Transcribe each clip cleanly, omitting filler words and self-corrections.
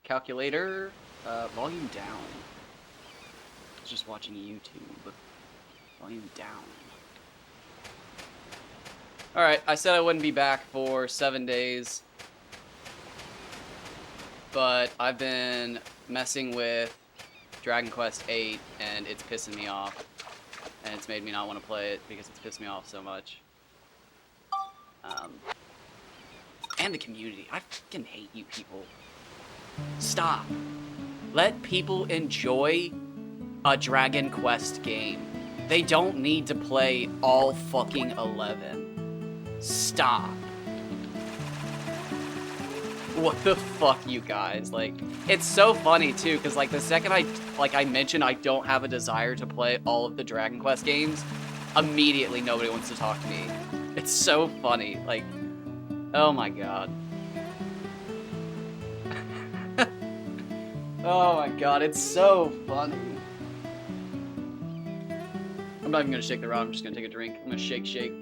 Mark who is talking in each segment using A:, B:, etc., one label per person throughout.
A: Calculator, volume down. I was just watching YouTube. Volume down. Alright, I said I wouldn't be back for 7 days. But I've been messing with Dragon Quest VIII, and it's pissing me off. And it's made me not want to play it because it's pissed me off so much. And the community. I fucking hate you people. Stop. Let people enjoy a Dragon Quest game. They don't need to play all fucking 11. Stop. What the fuck, you guys? Like, it's so funny too, because like the second I mention I don't have a desire to play all of the Dragon Quest games, immediately nobody wants to talk to me. It's so funny. Like, oh my god. Oh my god, it's so funny. I'm not even gonna shake the rod, I'm just gonna take a drink. I'm gonna shake.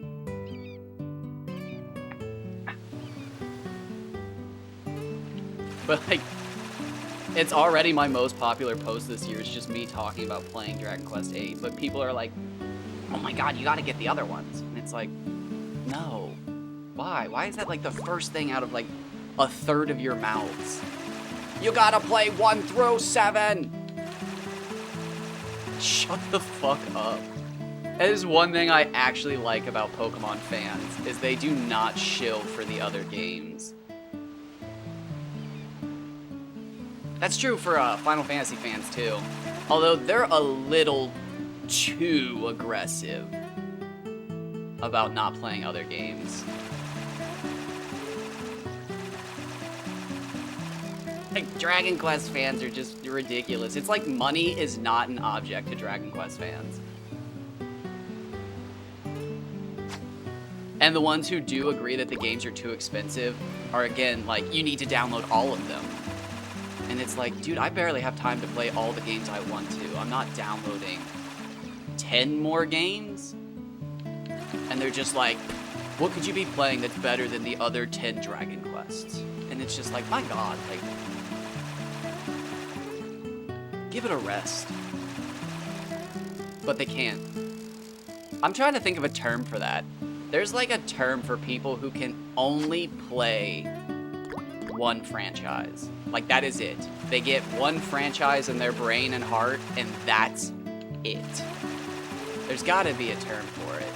A: But like, it's already my most popular post this year. It's just me talking about playing Dragon Quest VIII. But people are like, oh my god, you gotta get the other ones. And it's like, no. Why? Why is that like the first thing out of like a third of your mouths? You gotta play 1 through 7! Shut the fuck up. That is one thing I actually like about Pokemon fans, is they do not shill for the other games. That's true for Final Fantasy fans too, although they're a little too aggressive about not playing other games. Like, Dragon Quest fans are just ridiculous. It's like money is not an object to Dragon Quest fans. And the ones who do agree that the games are too expensive are, again, like, you need to download all of them. And it's like, dude, I barely have time to play all the games I want to. I'm not downloading 10 more games. And they're just like, what could you be playing that's better than the other 10 Dragon Quests? And it's just like, my god, like, give it a rest. But they can't. I'm trying to think of a term for that. There's like a term for people who can only play one franchise. Like, that is it. They get one franchise in their brain and heart, and that's it. There's gotta be a term for it.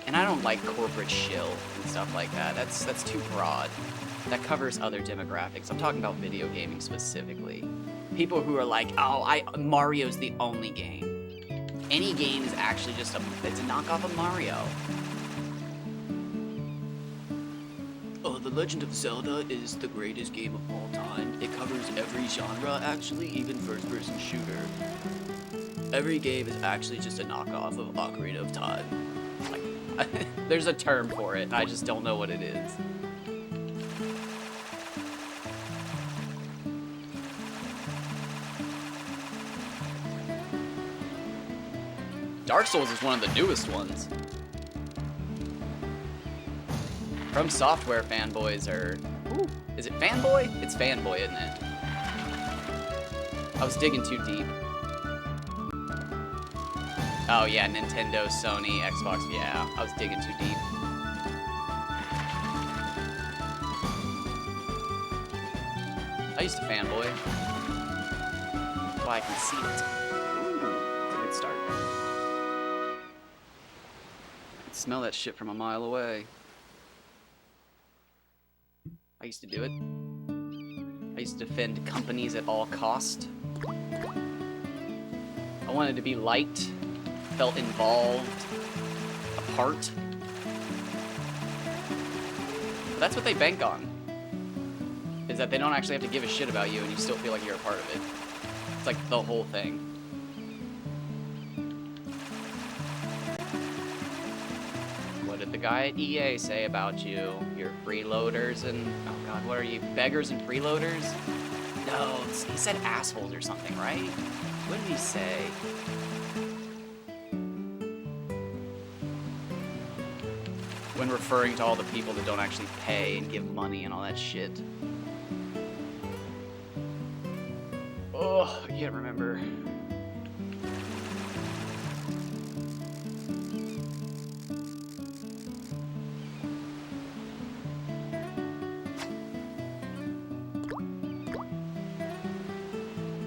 A: And I don't like corporate shill and stuff like that. That's too broad. That covers other demographics. I'm talking about video gaming specifically. People who are like, oh, Mario's the only game. Any game is actually just it's a knockoff of Mario. Oh, The Legend of Zelda is the greatest game of all time. It covers every genre, actually, even first-person shooter. Every game is actually just a knockoff of Ocarina of Time. Like, there's a term for it, and I just don't know what it is. Dark Souls is one of the newest ones. From Software fanboys are... Ooh, is it fanboy? It's fanboy, isn't it? I was digging too deep. Oh yeah, Nintendo, Sony, Xbox, yeah. I was digging too deep. I used to fanboy. Well, I can see it. Ooh, it's a good start. I can smell that shit from a mile away. I used to do it. I used to defend companies at all cost. I wanted to be liked, felt involved, a part. But that's what they bank on. Is that they don't actually have to give a shit about you and you still feel like you're a part of it. It's like the whole thing. What did the guy at EA say about you? You're freeloaders and... Oh god, what are you? Beggars and freeloaders? No, he said assholes or something, right? What did he say? when referring to all the people that don't actually pay and give money and all that shit. Oh, I can't remember.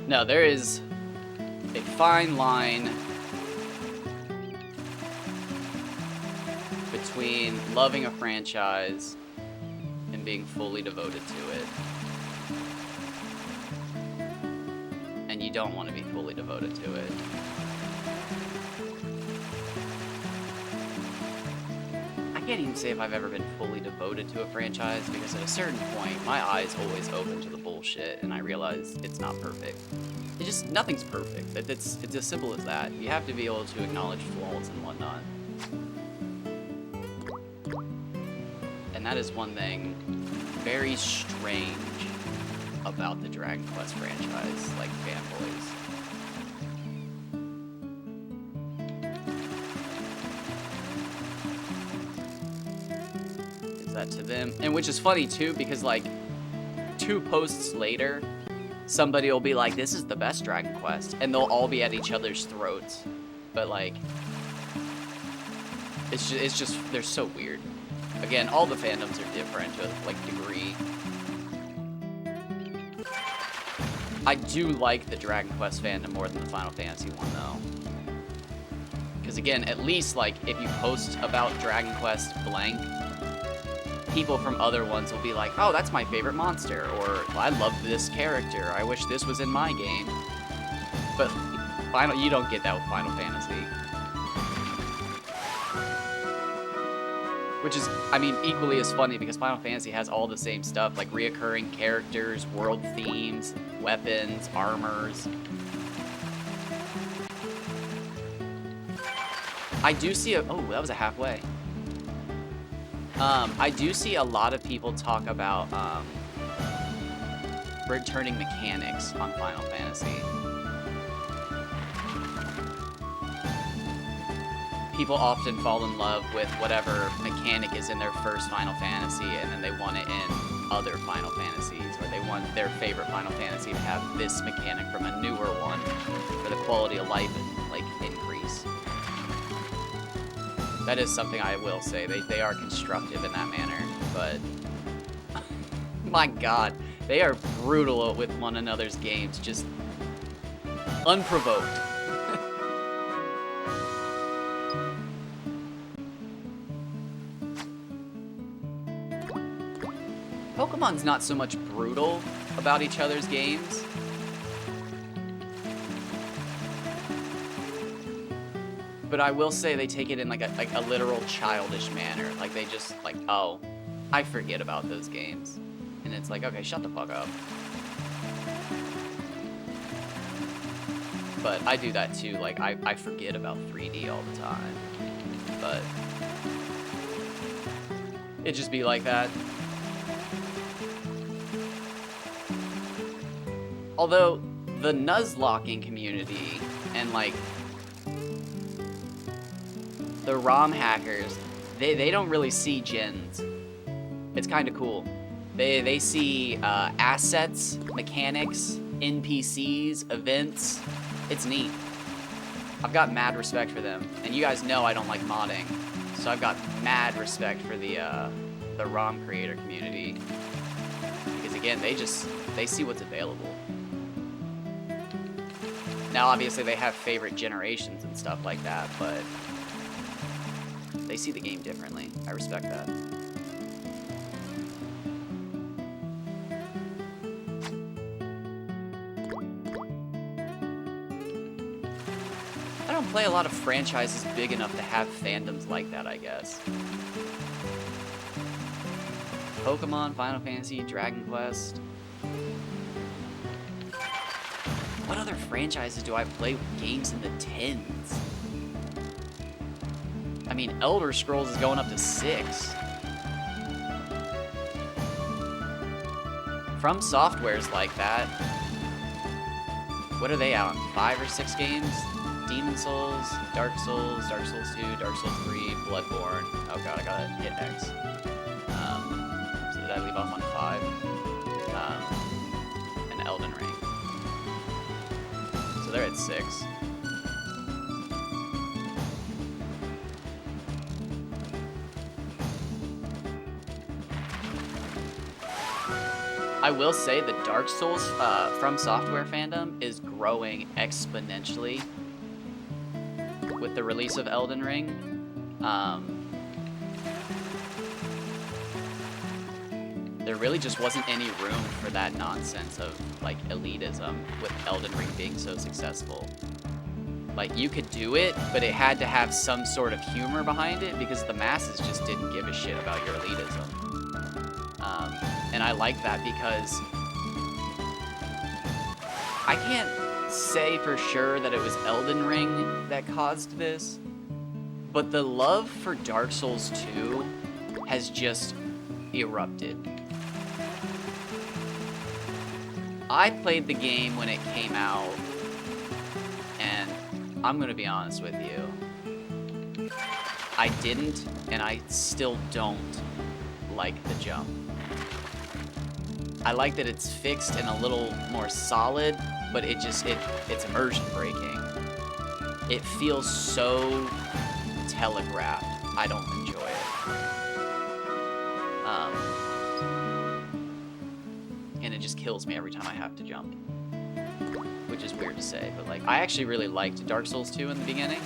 A: No, there is a fine line between loving a franchise and being fully devoted to it. And you don't want to be fully devoted to it. I can't even say if I've ever been fully devoted to a franchise, because at a certain point, my eyes always open to the bullshit, and I realize it's not perfect. It just, nothing's perfect. It's as simple as that. You have to be able to acknowledge flaws and whatnot. And that is one thing very strange about the Dragon Quest franchise, like fanboys. That to them, and which is funny too, because like 2 posts later somebody will be like, this is the best Dragon Quest, and they'll all be at each other's throats, but like it's just they're so weird. Again, all the fandoms are different to like degree. I do like the Dragon Quest fandom more than the Final Fantasy one though, because again, at least like if you post about Dragon Quest blank, people from other ones will be like, oh, that's my favorite monster, or I love this character, I wish this was in my game. But you don't get that with Final Fantasy. Which is, I mean, equally as funny, because Final Fantasy has all the same stuff, like reoccurring characters, world themes, weapons, armors. I do see oh, that was a halfway. I do see a lot of people talk about returning mechanics on Final Fantasy. People often fall in love with whatever mechanic is in their first Final Fantasy, and then they want it in other Final Fantasies, or they want their favorite Final Fantasy to have this mechanic from a newer one for the quality of life and like increase. That is something I will say. They are constructive in that manner, but my god, they are brutal with one another's games, just unprovoked. Pokemon's not so much brutal about each other's games. But I will say they take it in like a literal childish manner. Like they just like, oh, I forget about those games. And it's like, okay, shut the fuck up. But I do that too. Like I forget about 3D all the time. But it just be like that. Although the Nuzlocking community and like the ROM hackers, they don't really see gens. It's kind of cool. They see assets, mechanics, NPCs, events. It's neat. I've got mad respect for them, and you guys know I don't like modding, so I've got mad respect for the ROM creator community, because again, they see what's available. Now, obviously, they have favorite generations and stuff like that, but they see the game differently. I respect that. I don't play a lot of franchises big enough to have fandoms like that, I guess. Pokemon, Final Fantasy, Dragon Quest. What other franchises do I play with games in the tens? I mean, Elder Scrolls is going up to 6. From Software's like that. What are they out on? 5 or 6 games? Demon Souls, Dark Souls, Dark Souls 2, Dark Souls 3, Bloodborne. Oh god, I gotta hit X. So did I leave off on 5? And Elden Ring. So they're at 6. I will say the Dark Souls From Software fandom is growing exponentially with the release of Elden Ring. There really just wasn't any room for that nonsense of like elitism with Elden Ring being so successful. Like you could do it, but it had to have some sort of humor behind it because the masses just didn't give a shit about your elitism. And I like that because I can't say for sure that it was Elden Ring that caused this, but the love for Dark Souls 2 has just erupted. I played the game when it came out, and I'm gonna be honest with you, I didn't, and I still don't like the jump. I like that it's fixed and a little more solid, but it's immersion breaking. It feels so telegraphed. I don't enjoy it. And it just kills me every time I have to jump. Which is weird to say, but like, I actually really liked Dark Souls 2 in the beginning.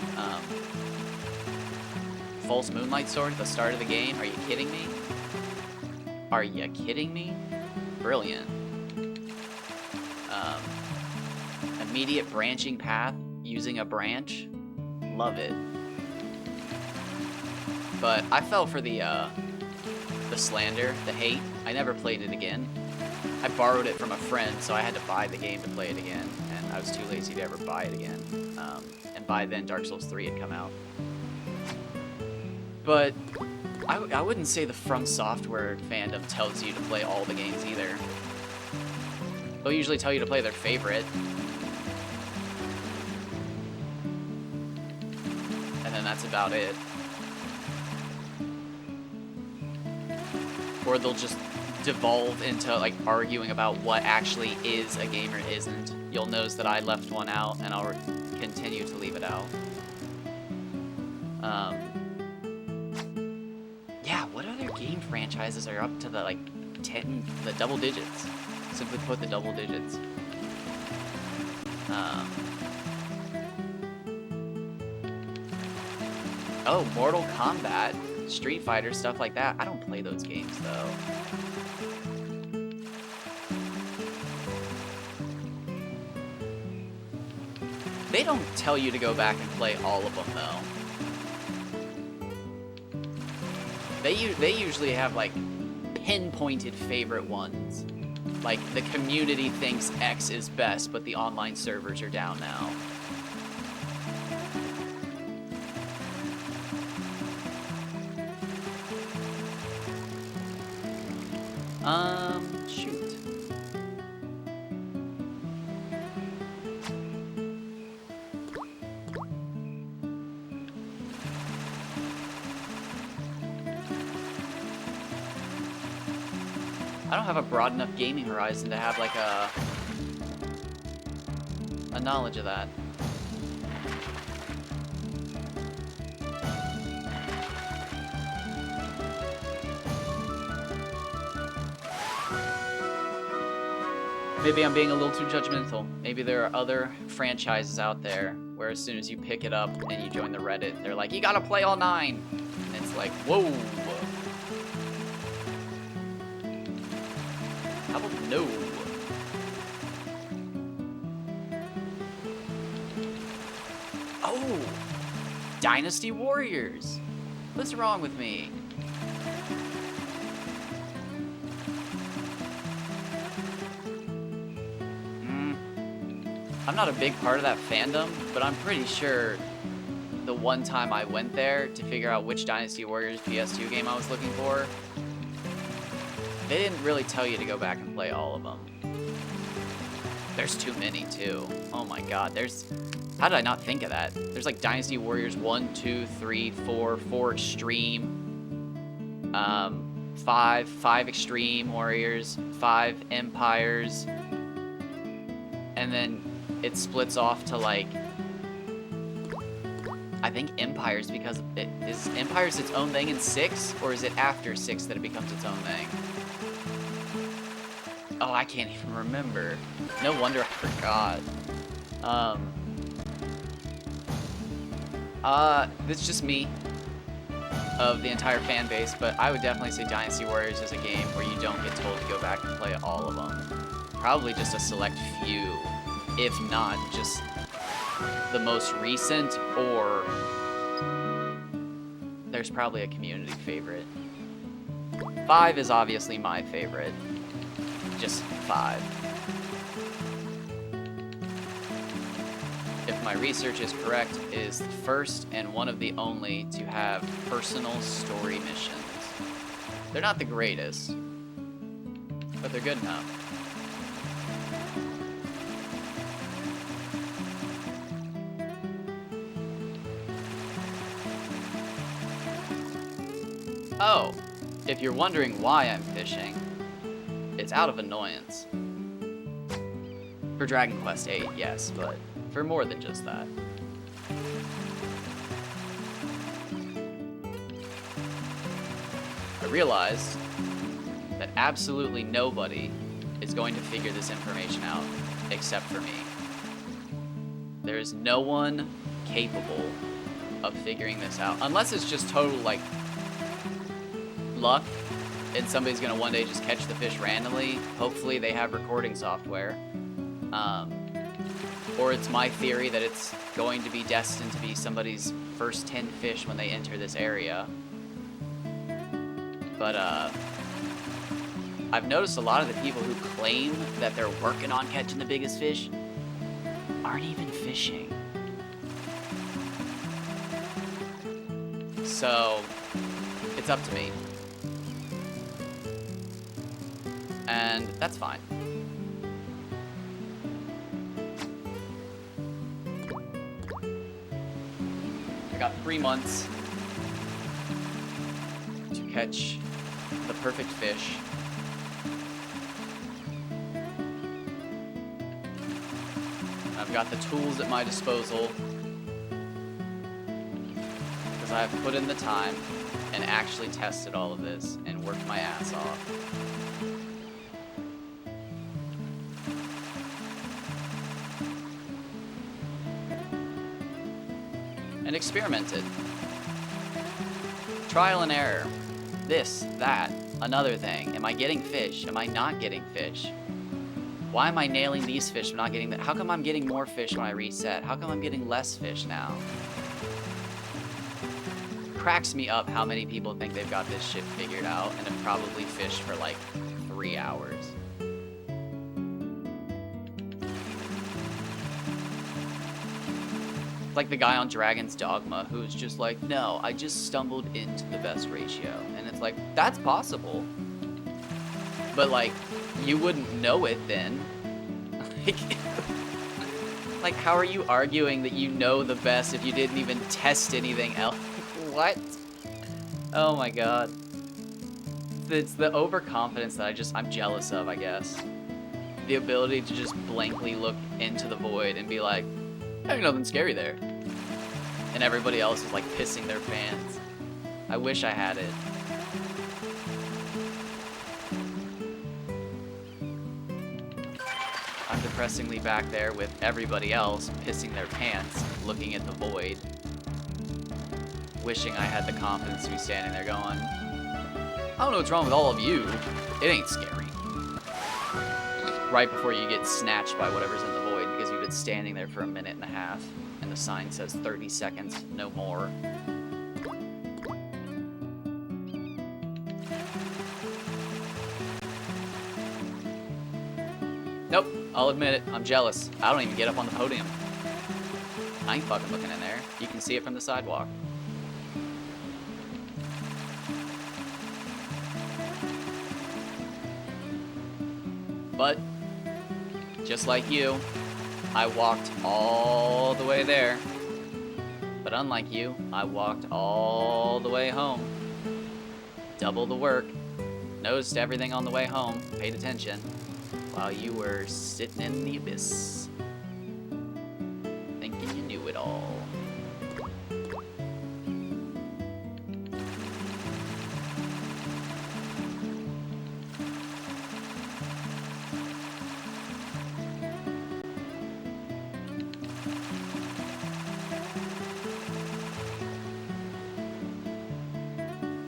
A: False Moonlight Sword at the start of the game. Are you kidding me? Are you kidding me? Brilliant. Immediate branching path using a branch. Love it. But I fell for the slander, the hate. I never played it again. I borrowed it from a friend, so I had to buy the game to play it again, and I was too lazy to ever buy it again. And by then, Dark Souls 3 had come out. But I wouldn't say the From Software fandom tells you to play all the games either. They'll usually tell you to play their favorite. And then that's about it. Or they'll just devolve into like arguing about what actually is a game or isn't. You'll notice that I left one out, and I'll continue to leave it out. Yeah, what other game franchises are up to the like 10, the double digits? Simply put, the double digits. Oh, Mortal Kombat, Street Fighter, stuff like that. I don't play those games though. They don't tell you to go back and play all of them though. They usually have like pinpointed favorite ones. Like the community thinks X is best, but the online servers are down now. Shoot. I don't have a broad enough gaming horizon to have like a knowledge of that. Maybe I'm being a little too judgmental. Maybe there are other franchises out there where as soon as you pick it up and you join the Reddit, they're like, you gotta play all 9. And it's like, whoa. How about no? Oh! Dynasty Warriors! What's wrong with me? I'm not a big part of that fandom, but I'm pretty sure the one time I went there to figure out which Dynasty Warriors PS2 game I was looking for, they didn't really tell you to go back and play all of them. There's too many, too. Oh my god, there's How did I not think of that? There's like Dynasty Warriors 1, 2, 3, 4, 4 Extreme, 5 Extreme Warriors, 5 Empires, and then it splits off to like, I think Empires, because is Empires its own thing in 6, or is it after 6 that it becomes its own thing? Oh, I can't even remember. No wonder I forgot. It's just me of the entire fan base, but I would definitely say Dynasty Warriors is a game where you don't get told to go back and play all of them. Probably just a select few, if not just the most recent, or there's probably a community favorite. 5 is obviously my favorite. Just 5. If my research is correct, is the first and one of the only to have personal story missions. They're not the greatest, but they're good enough. Oh, if you're wondering why I'm fishing, it's out of annoyance. For Dragon Quest VIII, yes, but for more than just that. I realized that absolutely nobody is going to figure this information out except for me. There is no one capable of figuring this out, unless it's just total, like, luck, and somebody's gonna one day just catch the fish randomly. Hopefully they have recording software. Or it's my theory that it's going to be destined to be somebody's first 10 fish when they enter this area. But I've noticed a lot of the people who claim that they're working on catching the biggest fish aren't even fishing. So it's up to me. And that's fine. I got 3 months to catch the perfect fish. I've got the tools at my disposal because I've put in the time and actually tested all of this and worked my ass off. And experimented. Trial and error. This, that, another thing. Am I getting fish? Am I not getting fish? Why am I nailing these fish but not getting that? How come I'm getting more fish when I reset? How come I'm getting less fish now? Cracks me up how many people think they've got this shit figured out and have probably fished for like 3 hours. Like the guy on Dragon's Dogma who's just like, no, I just stumbled into the best ratio. And it's like, that's possible. But like, you wouldn't know it then. Like, how are you arguing that you know the best if you didn't even test anything else? What? Oh my god. It's the overconfidence that I'm jealous of, I guess. The ability to just blankly look into the void and be like, ain't nothing scary there. And everybody else is like pissing their pants. I wish I had it. I'm depressingly back there with everybody else pissing their pants, looking at the void. Wishing I had the confidence to be standing there going, I don't know what's wrong with all of you. It ain't scary. Right before you get snatched by whatever's in the void because you've been standing there for a minute and a half and the sign says 30 seconds, no more. Nope, I'll admit it, I'm jealous. I don't even get up on the podium. I ain't fucking looking in there. You can see it from the sidewalk. But, just like you, I walked all the way there. But unlike you, I walked all the way home. Double the work. Noticed everything on the way home. Paid attention. While you were sitting in the abyss. Thinking you knew it all.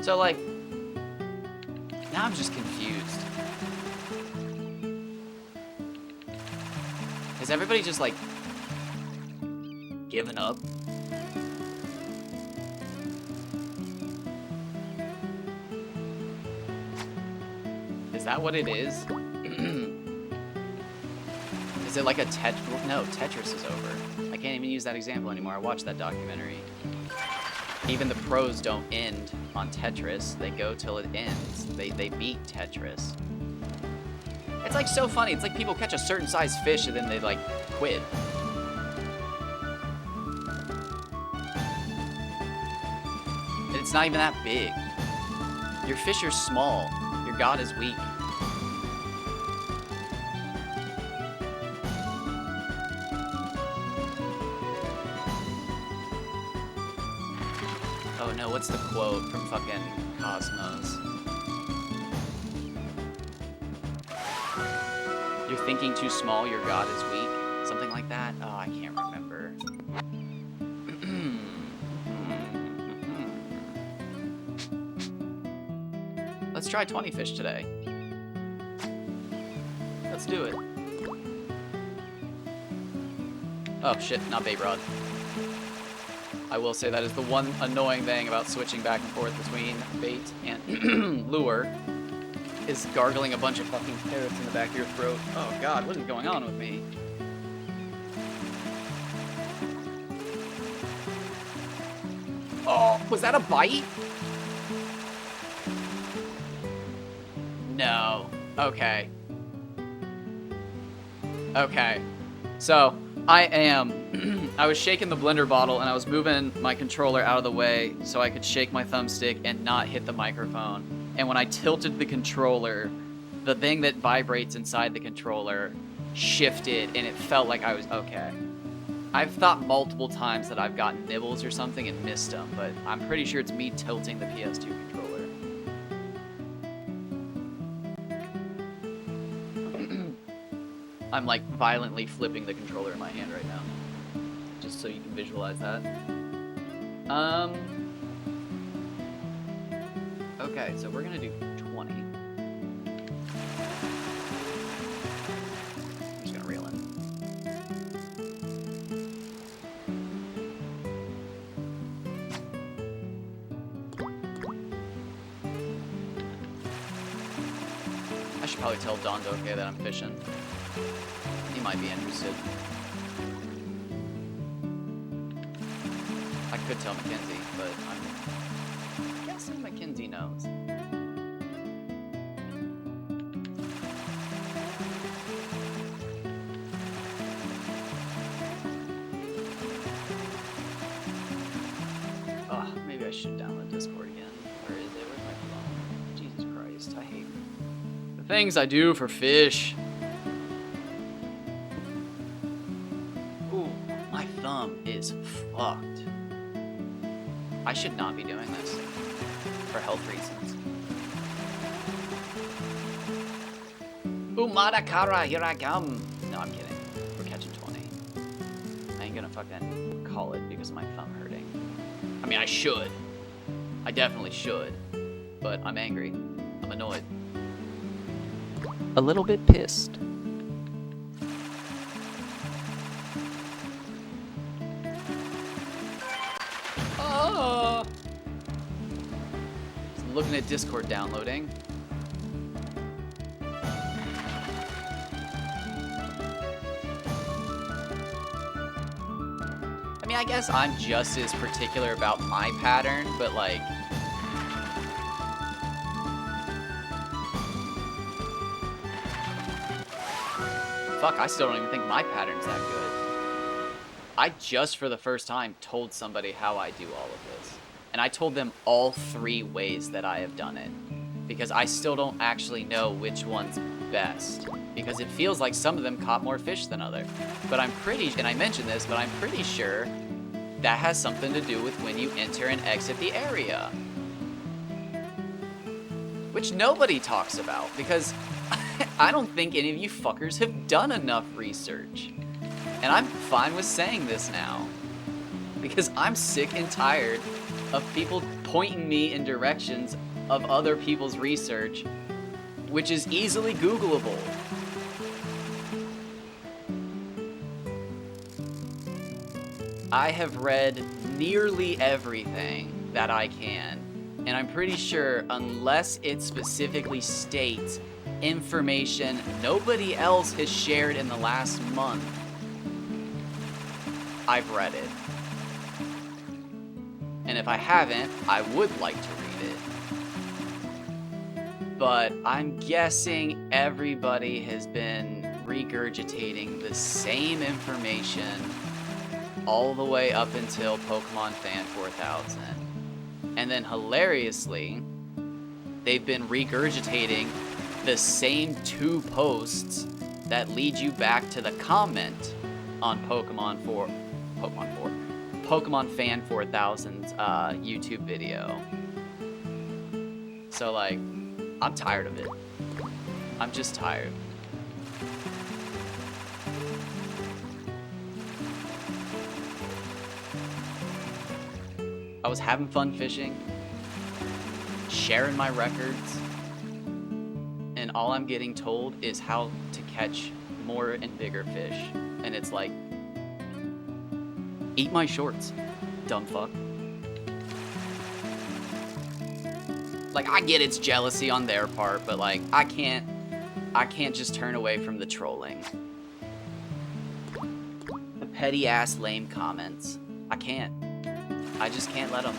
A: So, like, now I'm just confused. Has everybody just, like, given up? Is that what it is? Is it like a No, Tetris is over. I can't even use that example anymore. I watched that documentary. Even the pros don't end on Tetris. They go till it ends. They beat Tetris. It's like so funny. It's like people catch a certain size fish and then they like quit. And it's not even that big. Your fish are small. Your god is weak. Oh no, what's the quote from fucking Cosmos? You're thinking too small, your god is weak. Something like that? Oh, I can't remember. Let's try 20 fish today. Let's do it. Oh shit, not bait rod. I will say that is the one annoying thing about switching back and forth between bait and lure, is gargling a bunch of fucking carrots in the back of your throat. Oh god, what is going on with me? Oh, was that a bite? No. Okay. Okay. So, I was shaking the blender bottle and I was moving my controller out of the way so I could shake my thumbstick and not hit the microphone. And when I tilted the controller, the thing that vibrates inside the controller shifted and it felt like I was okay. I've thought multiple times that I've gotten nibbles or something and missed them, but I'm pretty sure it's me tilting the PS2 controller. I'm like violently flipping the controller in my hand right now. Just so you can visualize that. Okay, so we're gonna do 20. I'm just gonna reel in. I should probably tell Don Doke that I'm fishing. He might be interested. I could tell Mackenzie, but I'm guessing Mackenzie knows. Oh, maybe I should download Discord again. Where is it? Where's my phone? Jesus Christ, I hate the things I do for fish. Is fucked. I should not be doing this for health reasons. Umadakara, here I come. No, I'm kidding. We're catching 20. I ain't gonna fucking call it because of my thumb hurting. I mean, I should. I definitely should. But I'm angry. I'm annoyed. A little bit pissed. Looking at Discord downloading. I mean, I guess I'm just as particular about my pattern, but like... Fuck, I still don't even think my pattern's that good. I just for the first time told somebody how I do all of this. And I told them all 3 ways that I have done it. Because I still don't actually know which one's best. Because it feels like some of them caught more fish than others. But I'm pretty, and I mentioned this, but I'm pretty sure that has something to do with when you enter and exit the area. Which nobody talks about, because I don't think any of you fuckers have done enough research. And I'm fine with saying this now. Because I'm sick and tired of people pointing me in directions of other people's research, which is easily Googleable. I have read nearly everything that I can, and I'm pretty sure unless it specifically states information nobody else has shared in the last month, I've read it. And if I haven't, I would like to read it. But I'm guessing everybody has been regurgitating the same information all the way up until Pokemon Fan 4000. And then hilariously, they've been regurgitating the same 2 posts that lead you back to the comment on Pokemon Fan 4000's YouTube video. So like, I'm tired of it. I'm just tired. I was having fun fishing, sharing my records, and all I'm getting told is how to catch more and bigger fish. And it's like, eat my shorts, dumb fuck. Like, I get it's jealousy on their part, but like, I can't just turn away from the trolling. The petty ass lame comments. I can't. I just can't let them.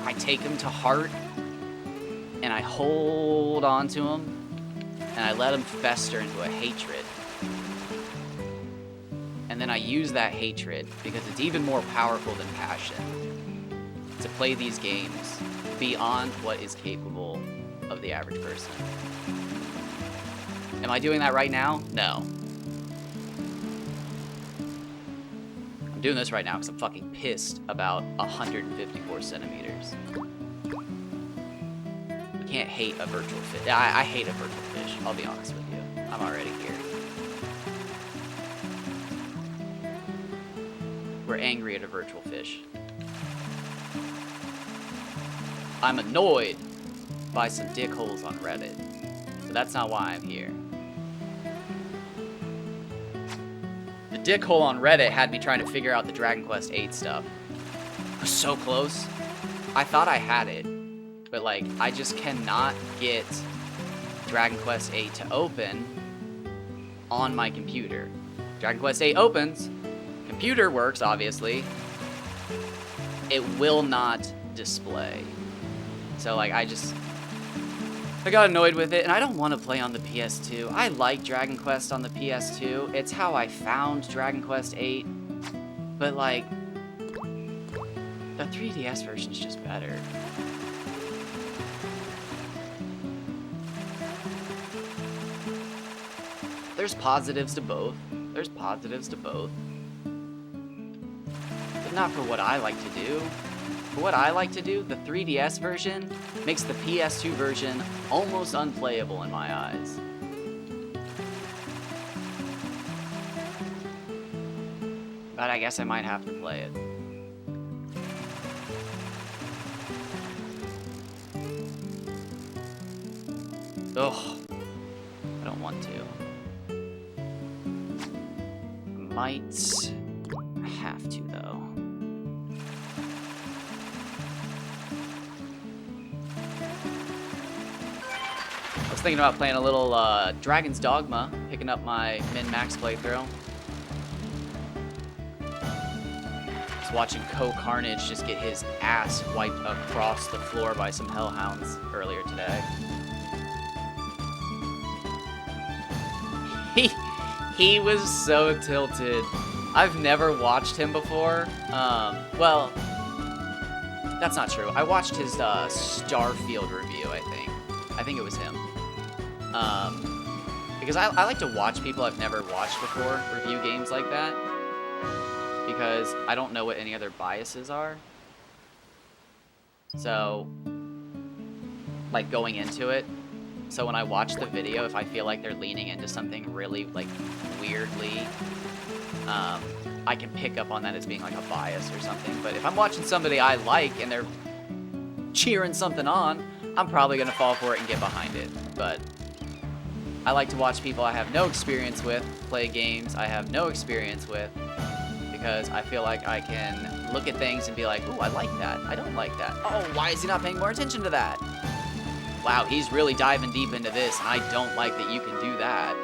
A: I take them to heart, and I hold on to them, and I let them fester into a hatred. And then I use that hatred, because it's even more powerful than passion, to play these games beyond what is capable of the average person. Am I doing that right now? No. I'm doing this right now because I'm fucking pissed about 154 centimeters. You can't hate a virtual fish. I hate a virtual fish, I'll be honest with you. I'm already here. We're angry at a virtual fish. I'm annoyed by some dickholes on Reddit, but that's not why I'm here. The dickhole on Reddit had me trying to figure out the Dragon Quest VIII stuff. I was so close. I thought I had it, but like, I just cannot get Dragon Quest VIII to open on my computer. Dragon Quest VIII opens, computer works, obviously. It will not display. So like, I got annoyed with it, and I don't want to play on the PS2. I like Dragon Quest on the PS2. It's how I found Dragon Quest VIII. But like, the 3DS version's just better. There's positives to both. There's positives to both. But not for what I like to do. For what I like to do, the 3DS version makes the PS2 version almost unplayable in my eyes. But I guess I might have to play it. Ugh. I don't want to. I might have to, though. I was thinking about playing a little Dragon's Dogma, picking up my min-max playthrough. Just watching Co-Carnage just get his ass wiped across the floor by some hellhounds earlier today. He was so tilted. I've never watched him before. Well, that's not true. I watched his Starfield review, I think. I think it was him. Because I like to watch people I've never watched before review games like that. Because I don't know what any other biases are. So, like, going into it. So when I watch the video, if I feel like they're leaning into something really, like, weirdly, I can pick up on that as being, like, a bias or something. But if I'm watching somebody I like and they're cheering something on, I'm probably going to fall for it and get behind it. But I like to watch people I have no experience with play games I have no experience with, because I feel like I can look at things and be like, ooh, I like that. I don't like that. Oh, why is he not paying more attention to that? Wow, he's really diving deep into this, and I don't like that you can do that.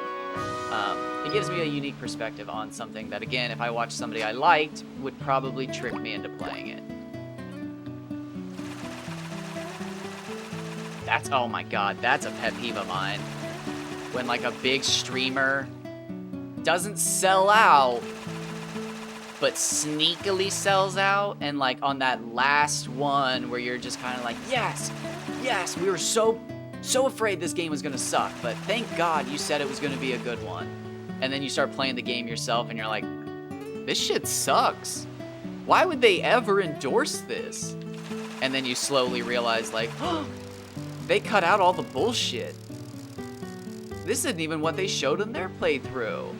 A: It gives me a unique perspective on something that, again, if I watched somebody I liked, would probably trick me into playing it. That's, oh my god, that's a pet peeve of mine. When, like, a big streamer doesn't sell out, but sneakily sells out, and, like, on that last one where you're just kind of like, yes, yes, we were so afraid this game was going to suck, but thank God you said it was going to be a good one. And then you start playing the game yourself, and you're like, this shit sucks. Why would they ever endorse this? And then you slowly realize, like, oh, they cut out all the bullshit. This isn't even what they showed in their playthrough.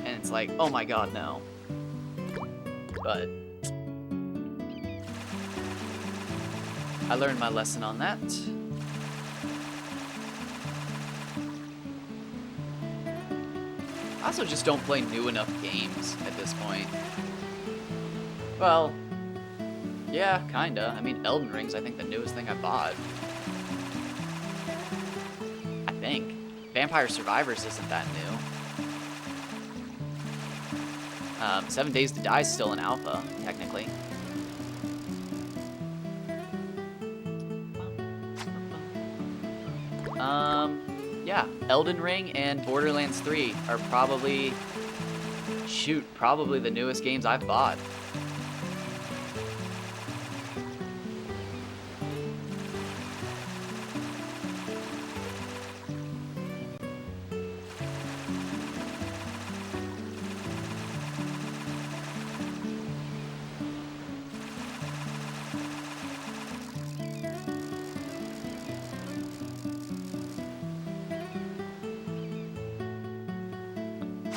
A: And it's like, oh my god, no. But I learned my lesson on that. I also just don't play new enough games at this point. Well, yeah, kinda. I mean, Elden Ring's, I think, the newest thing I bought. I think. Vampire Survivors isn't that new. 7 Days to Die is still in alpha, technically. Yeah, Elden Ring and Borderlands 3 are probably, probably the newest games I've bought.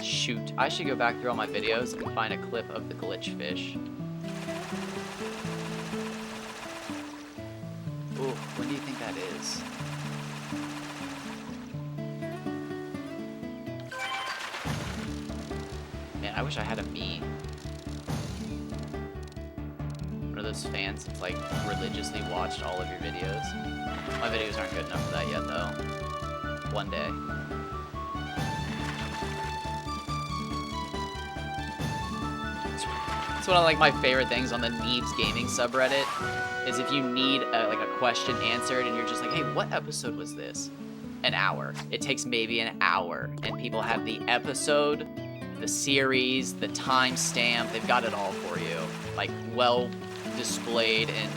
A: Shoot, I should go back through all my videos and find a clip of the glitch fish. Ooh, when do you think that is? Man, I wish I had a me. One of those fans that's like religiously watched all of your videos. My videos aren't good enough for that yet though. One day. It's one of like my favorite things on the Neebs Gaming subreddit is if you need like a question answered and you're just like, hey, what episode was this? An hour. It takes maybe an hour, and people have the episode, the series, the timestamp. They've got it all for you, like well displayed and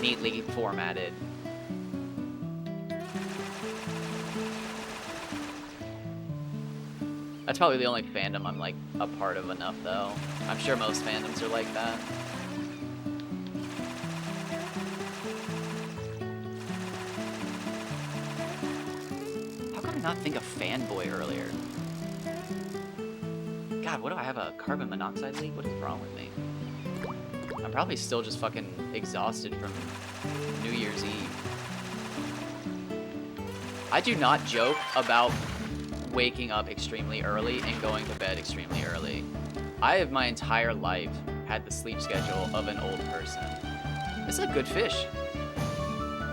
A: neatly formatted. That's probably the only fandom I'm, like, a part of enough, though. I'm sure most fandoms are like that. How could I not think of Fanboy earlier? God, what do I have, a carbon monoxide leak? What is wrong with me? I'm probably still just fucking exhausted from New Year's Eve. I do not joke about waking up extremely early and going to bed extremely early. I have my entire life had the sleep schedule of an old person. This is a good fish.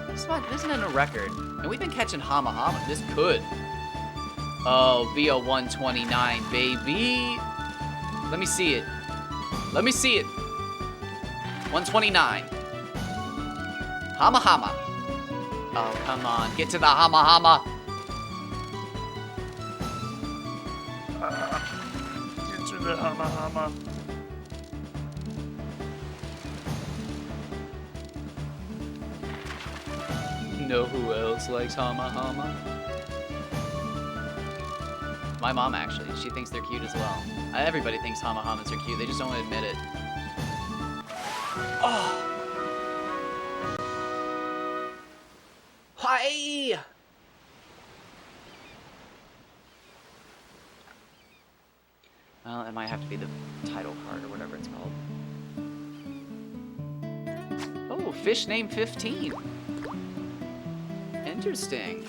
A: This isn't a record. And we've been catching Hama Hama. This could. Oh, BO129, baby. Let me see it. Let me see it. 129. Hama Hama. Oh, come on. Get to the Hama Hama.
B: Hama Hama.
A: Know who else likes Hama Hama? My mom, actually. She thinks they're cute as well. Everybody thinks Hama Hamas are cute. They just don't want to admit it. Oh! Hi! Well, it might have to be the title card or whatever it's called. Oh, fish name 15. Interesting.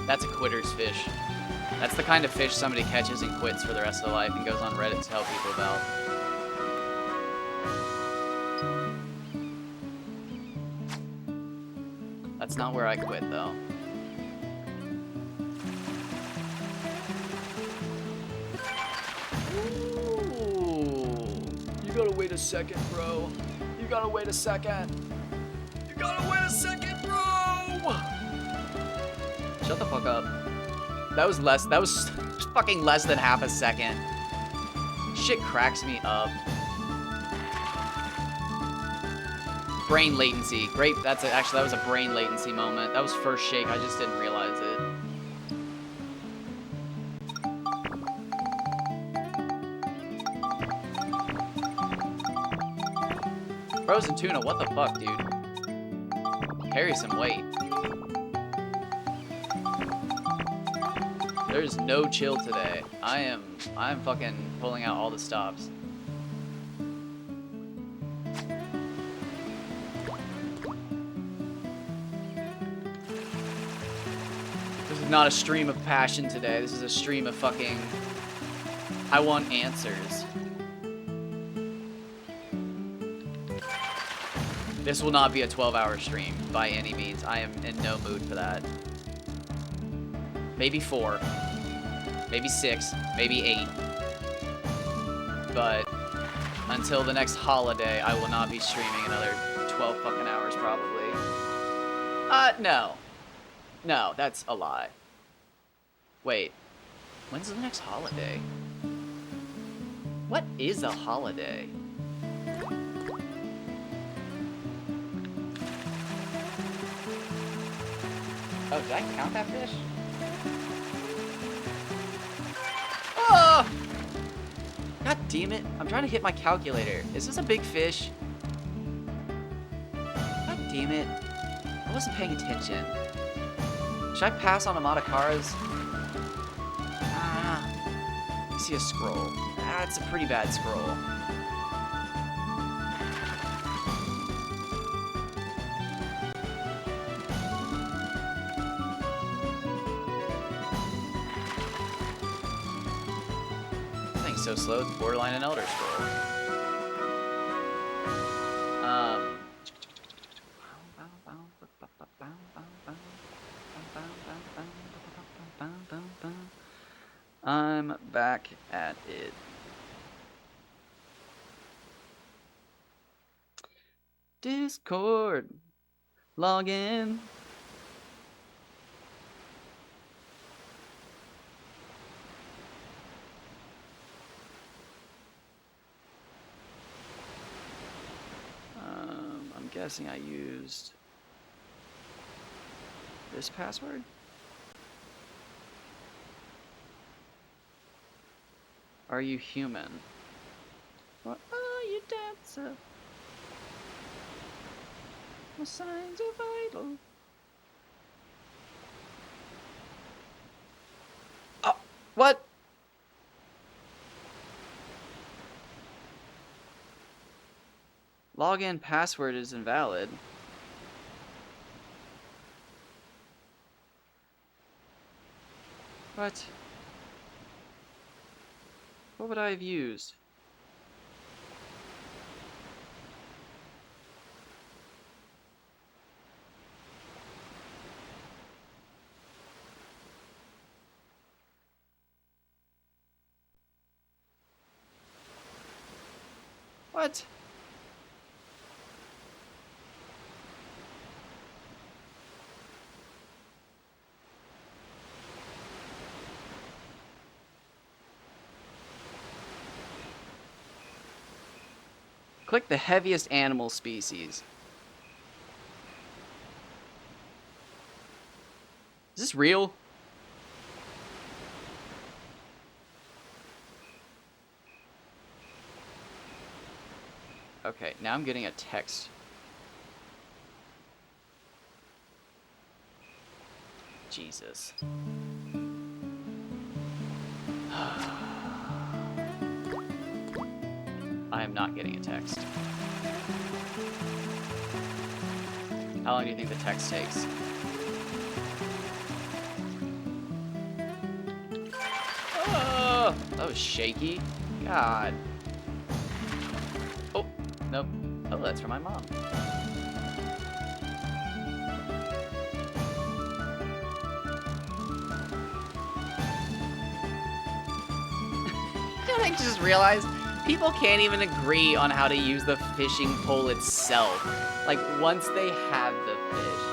A: That's a quitter's fish. That's the kind of fish somebody catches and quits for the rest of their life and goes on Reddit to tell people about. That's not where I quit, though. Ooh. You gotta wait a second, bro. You gotta wait a second. You gotta wait a second, bro! Shut the fuck up. That was fucking less than half a second. Shit cracks me up. Brain latency. Great, actually, that was a brain latency moment. That was first shake, I just didn't realize it. Frozen tuna, what the fuck, dude? Carry some weight. There's no chill today. I'm fucking pulling out all the stops. This is not a stream of passion today. This is a stream of fucking... I want answers. This will not be a 12-hour stream by any means. I am in no mood for that. Maybe 4, maybe 6, maybe 8. But until the next holiday, I will not be streaming another 12 fucking hours probably. No. No, that's a lie. Wait, when's the next holiday? What is a holiday? Oh, did I count that fish? Oh! God damn it. I'm trying to hit my calculator. Is this a big fish? God damn it. I wasn't paying attention. Should I pass on Amatakaras? I see a scroll. That's a pretty bad scroll. So slow, it's borderline an Elder Scroll. I'm back at it. Discord. Log in. I'm guessing I used this password. Are you human? Or are you dancer? The signs are vital. Oh, what? Login password is invalid. What? What would I have used? What? Click the heaviest animal species. Is this real? Okay, now I'm getting a text. Jesus. I am not getting a text. How long do you think the text takes? Oh, that was shaky. God. Oh, nope. Oh, that's from my mom. I just realized people can't even agree on how to use the fishing pole itself. Like, once they have the fish.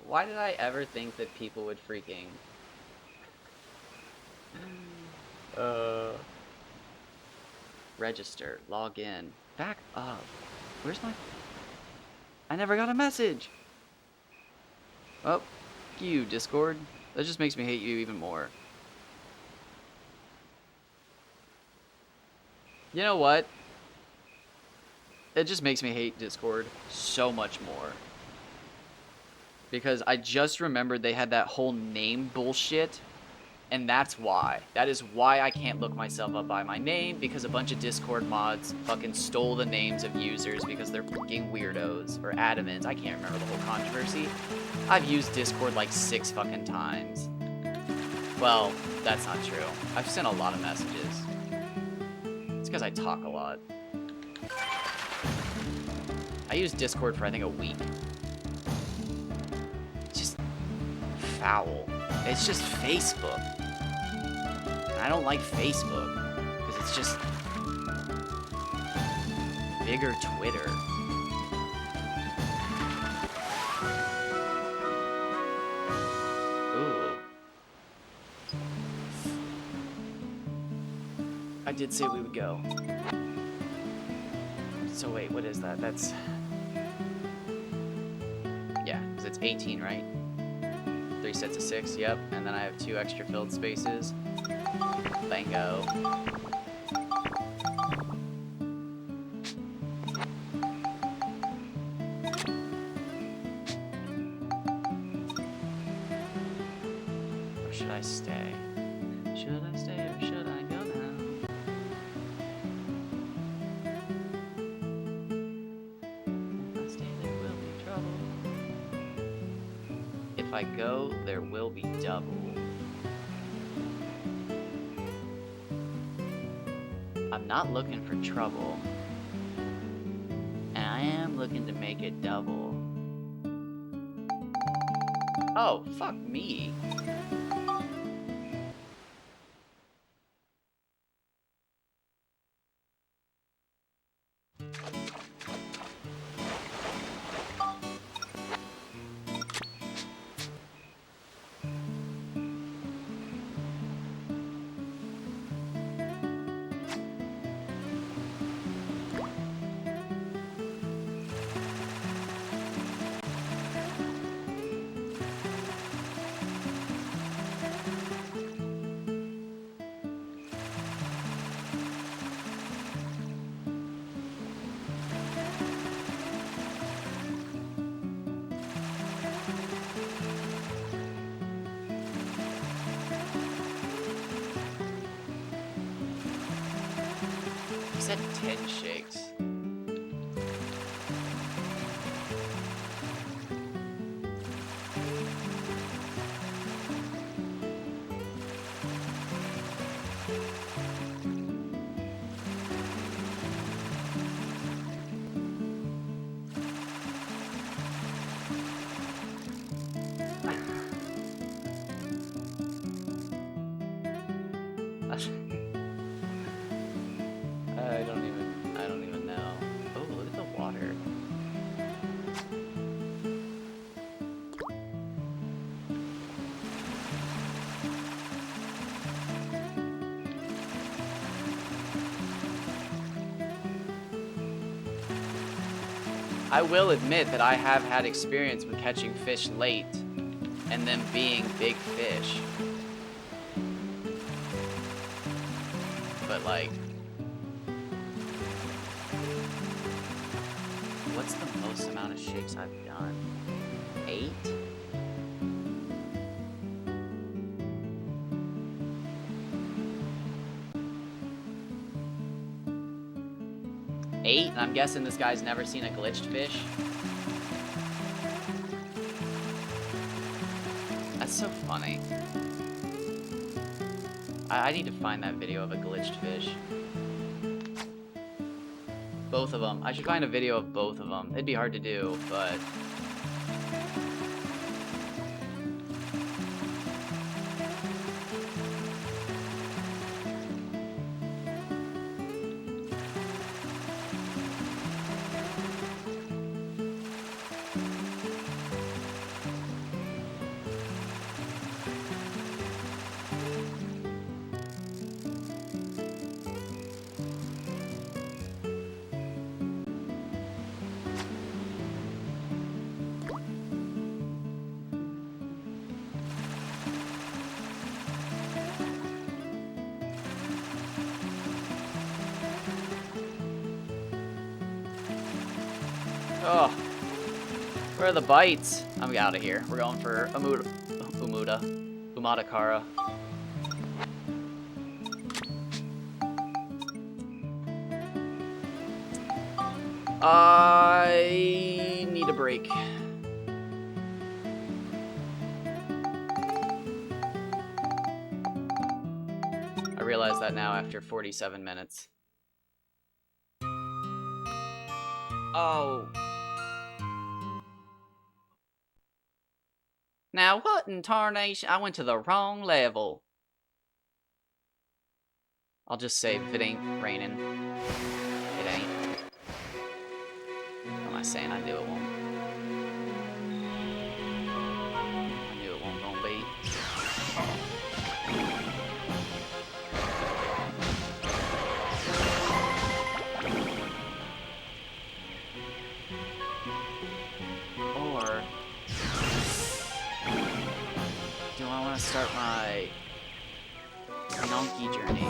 A: Why did I ever think that people would freaking... Register. Log in. Back up. Where's my... I never got a message! Oh, you, Discord. That just makes me hate you even more. You know what? It just makes me hate Discord so much more. Because I just remembered they had that whole name bullshit. And that's why. That is why I can't look myself up by my name, because a bunch of Discord mods fucking stole the names of users because they're fucking weirdos. Or admins. I can't remember the whole controversy. I've used Discord like 6 fucking times. Well, that's not true. I've sent a lot of messages. It's because I talk a lot. I used Discord for I think a week. It's just foul. It's just Facebook. And I don't like Facebook because it's just bigger Twitter. Ooh. I did say we would go. So wait, what is that? That's... Yeah, because it's 18, right? 3 sets of 6, yep. And then I have 2 extra filled spaces. Bango. Or should I stay? Should I stay or should I go now? If I stay, there will be trouble. If I go, there will be double. I'm not looking for trouble. And I am looking to make it double. Oh, fuck me. You said 10 shakes. I will admit that I have had experience with catching fish late and them being big fish. But like, what's the most amount of shakes I've done? 8? And I'm guessing this guy's never seen a glitched fish. That's so funny. I need to find that video of a glitched fish. Both of them. I should find a video of both of them. It'd be hard to do, but... Oh, where are the bites? I'm out of here. We're going for Umadakara. I need a break. I realize that now after 47 minutes. Oh. Now what in tarnation? I went to the wrong level. I'll just say if it ain't raining, it ain't. What am I saying? I knew it won't. I knew it won't gonna be. Or do I want to start my donkey journey?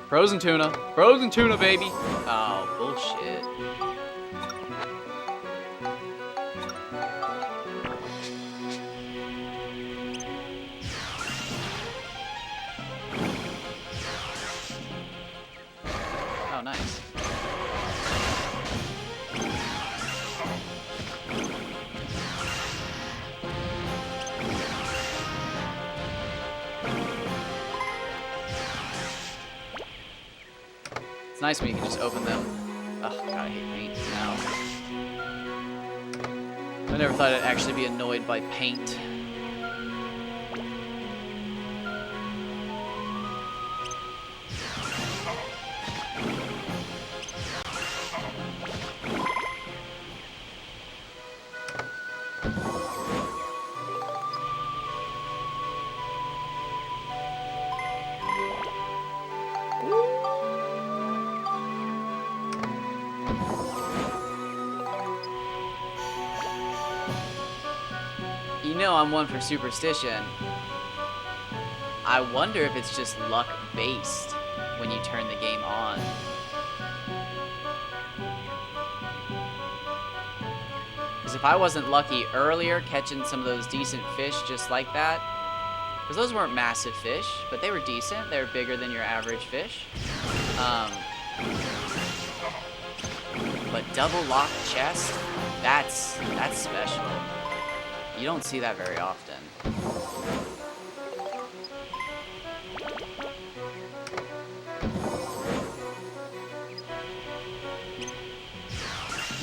A: Frozen tuna. Frozen tuna, baby. Oh, bullshit. Oh, nice. It's nice when you can just open them. Ugh, God, I hate paint now. I never thought I'd actually be annoyed by paint. You know I'm one for superstition. I wonder if it's just luck-based when you turn the game on. Because if I wasn't lucky earlier catching some of those decent fish just like that, because those weren't massive fish, but they were decent. They were bigger than your average fish. But double lock chest, that's special. You don't see that very often.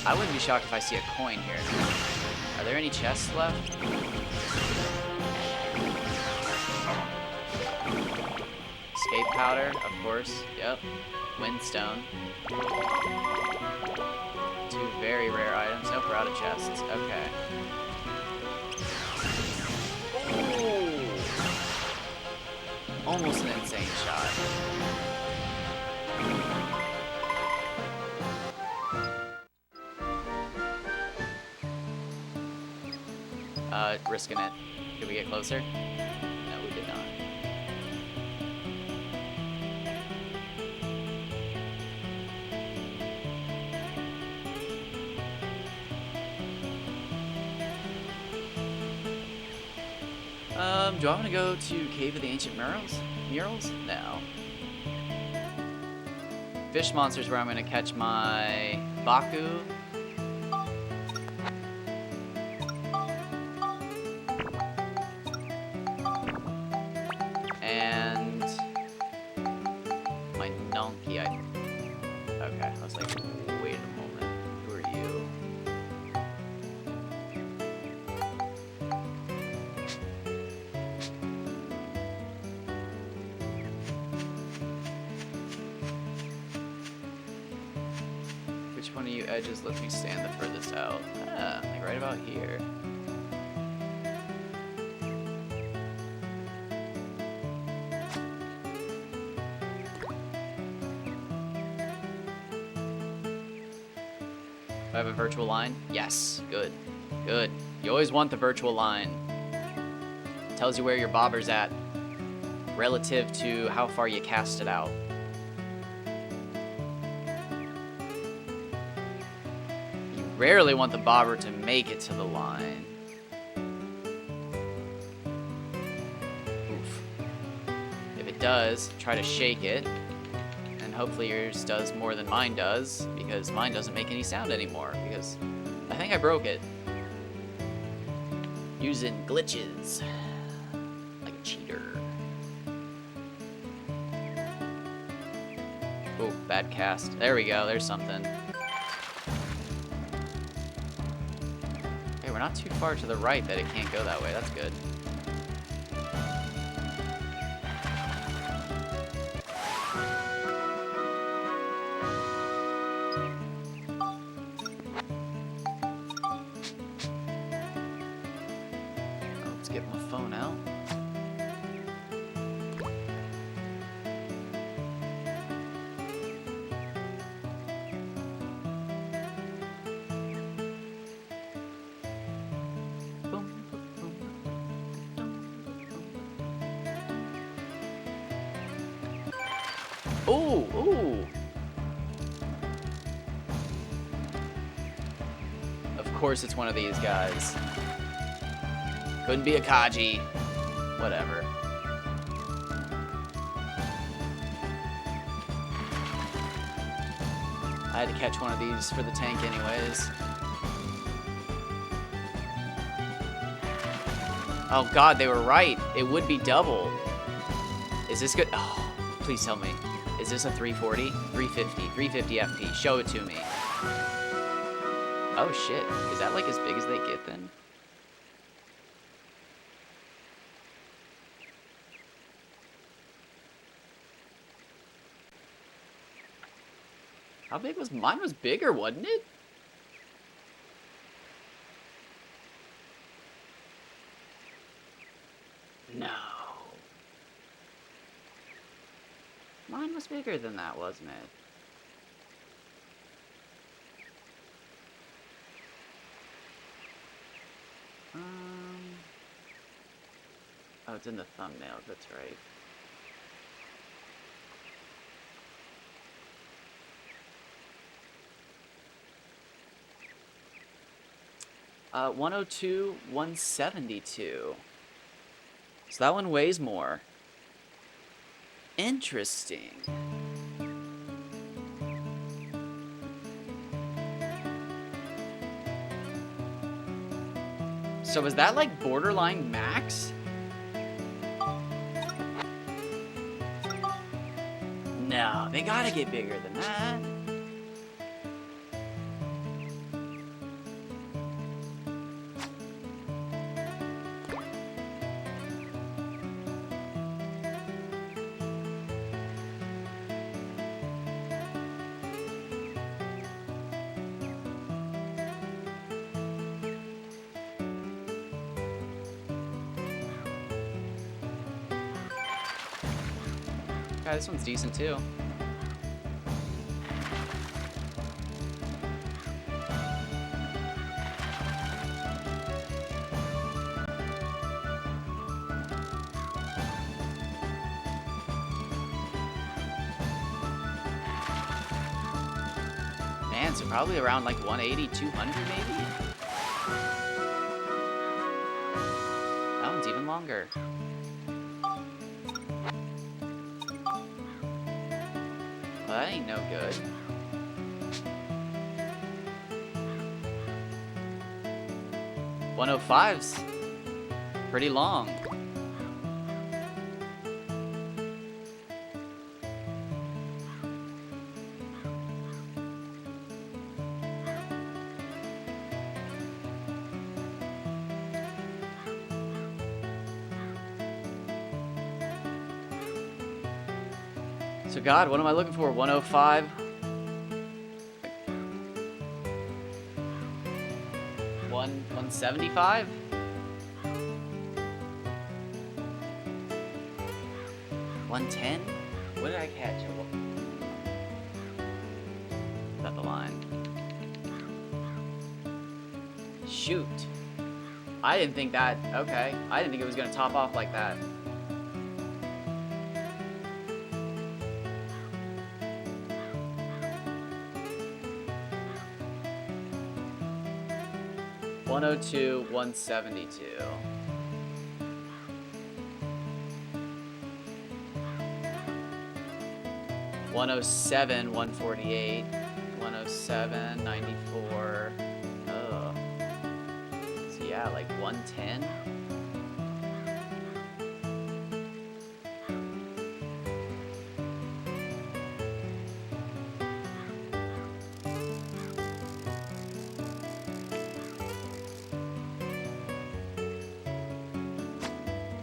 A: I wouldn't be shocked if I see a coin here. Are there any chests left? Escape powder, of course. Yep. Windstone. 2 very rare items. Nope, we're out of chests. Okay. Almost an insane shot. Risking it. Did we get closer? No, we did not. Do I want to go to Cave of the Ancient Murals? No. Fish monsters where I'm going to catch my Baku. And my Nonky, okay, I was like, wait a moment. Who are you? Which one of you edges lets me stand the furthest out? Ah, like right about here. Do I have a virtual line? Yes, good, good. You always want the virtual line. Tells you where your bobber's at relative to how far you cast it out. Rarely want the bobber to make it to the line. Oof. If it does, try to shake it. And hopefully yours does more than mine does, because mine doesn't make any sound anymore, because I think I broke it. Using glitches. Like a cheater. Oh, bad cast. There we go, there's something. We're not too far to the right that it can't go that way. That's good. Let's get my phone out. Ooh, ooh. Of course it's one of these guys. Couldn't be a Kaji. Whatever. I had to catch one of these for the tank anyways. Oh god, they were right. It would be double. Is this good? Oh, please tell me. Is this a 340? 350. 350 FP. Show it to me. Oh shit. Is that like as big as they get then? How big was mine? Was bigger, wasn't it? No. Mine was bigger than that, wasn't it? Oh, it's in the thumbnail, that's right. Uh, 102, 172. So that one weighs more. Interesting. So is that like borderline max? No, they gotta get bigger than that. Okay, this one's decent too. Man, so probably around like 180, 200 maybe? That one's even longer. Well, that ain't no good. $105's pretty long. So God, what am I looking for? 105? 175? 110? What did I catch? Is that the line? Shoot. I didn't think that. Okay. I didn't think it was going to top off like that. $102, $172. $107, $148. $107, $94. Oh. So yeah, like $110.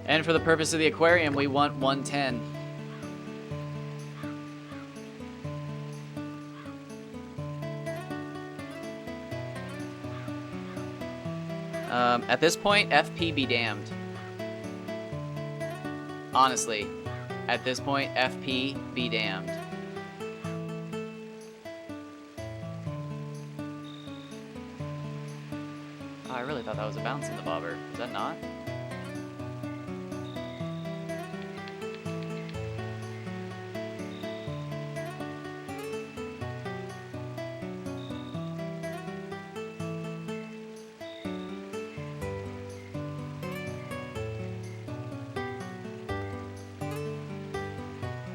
A: And for the purpose of the aquarium, we want 110. At this point, FP be damned. Honestly, at this point, FP be damned. Oh, I really thought that was a bounce in the bobber. Is that not?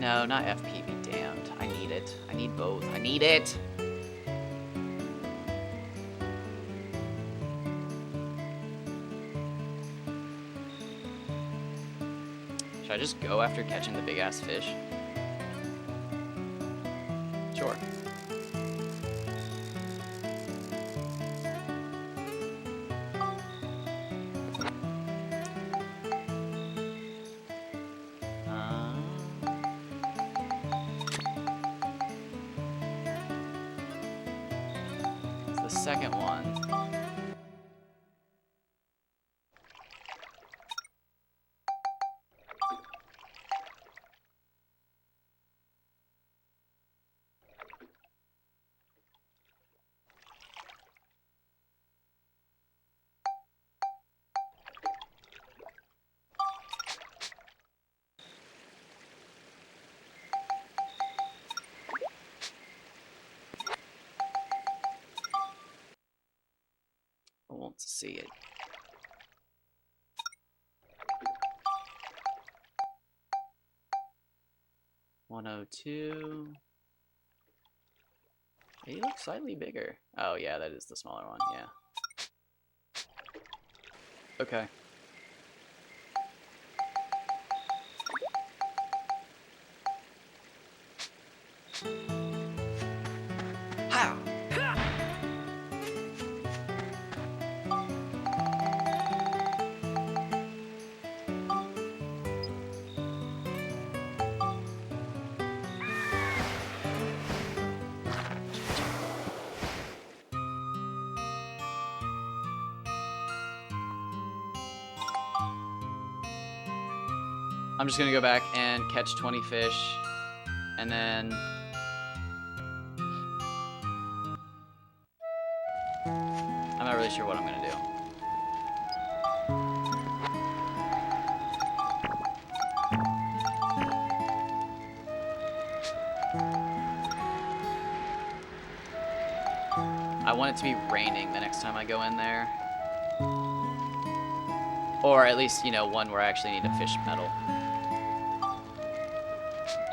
A: No, not FP be damned. I need it. I need both. I need it! Should I just go after catching the big-ass fish? Sure. Second one. I want to see it. $102. He looks slightly bigger. Oh yeah, that is the smaller one, yeah. Okay. How? I'm just gonna go back and catch 20 fish And then... I'm not really sure what I'm gonna do. I want it to be raining the next time I go in there. Or at least, you know, one where I actually need to fish metal.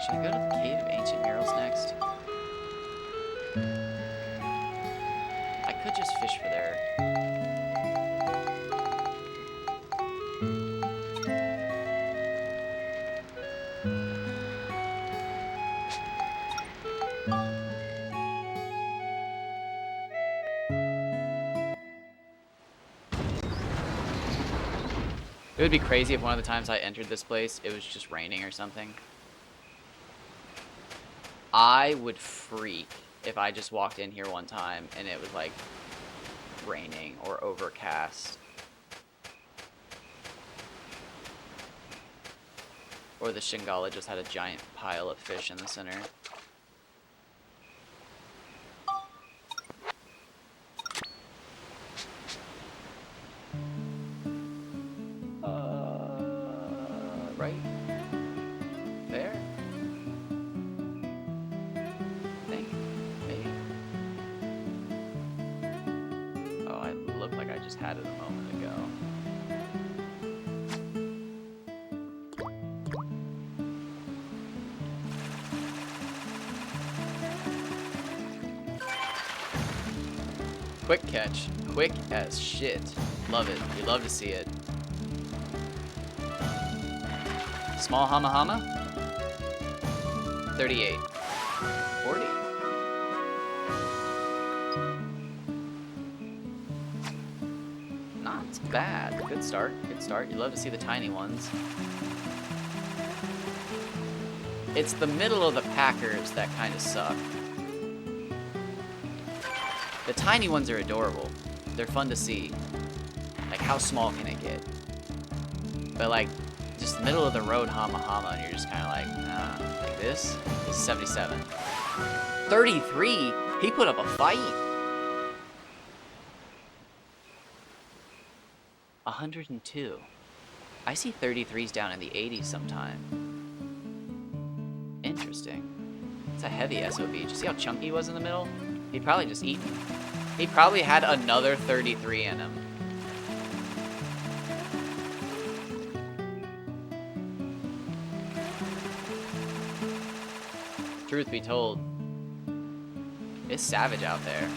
A: Should I go to the Cave of Ancient Murals next? I could just fish for there. It would be crazy if one of the times I entered this place, it was just raining or something. I would freak if I just walked in here one time and it was like raining or overcast. Or the Shingala just had a giant pile of fish in the center. Right? There? I think. Maybe. Oh, I looked like I just had it a moment ago. Quick catch. Quick as shit. Love it. You love to see it. Small Hama Hama? 38. 40? Not bad. Good start. Good start. You love to see the tiny ones. It's the middle of the packers that kind of suck. The tiny ones are adorable. They're fun to see. Like, how small can it get? But, like, just middle of the road Hama Hama, and you're just kind of like, like this? This is 77. 33? He put up a fight. 102. I see 33s down in the 80s sometime. Interesting. It's a heavy SOB. Did you see how chunky he was in the middle? He'd probably just eaten. He probably had another 33 in him. Truth be told, it's savage out there.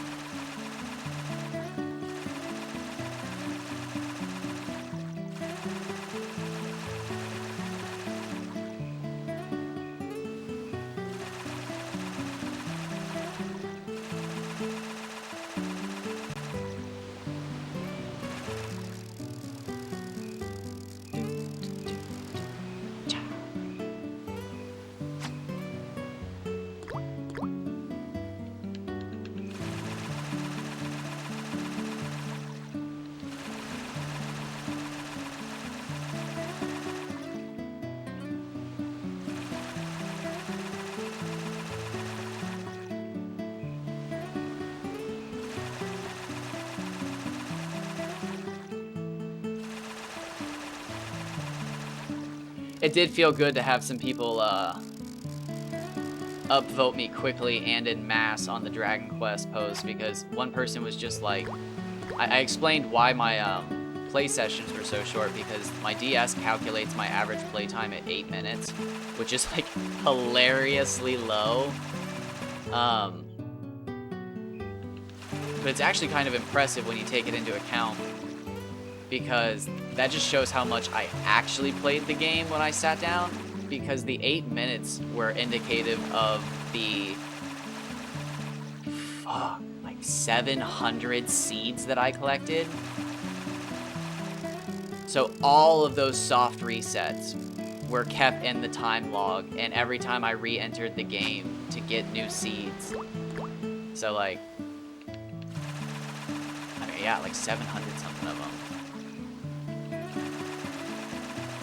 A: It did feel good to have some people upvote me quickly and in mass on the Dragon Quest post, because one person was just like, I explained why my play sessions were so short, because my DS calculates my average play time at 8 minutes, which is like hilariously low. But it's actually kind of impressive when you take it into account, because that just shows how much I actually played the game when I sat down, because the 8 minutes were indicative of the like 700 seeds that I collected. So all of those soft resets were kept in the time log, and every time I re-entered the game to get new seeds. So like, I mean, yeah, like 700 something of them.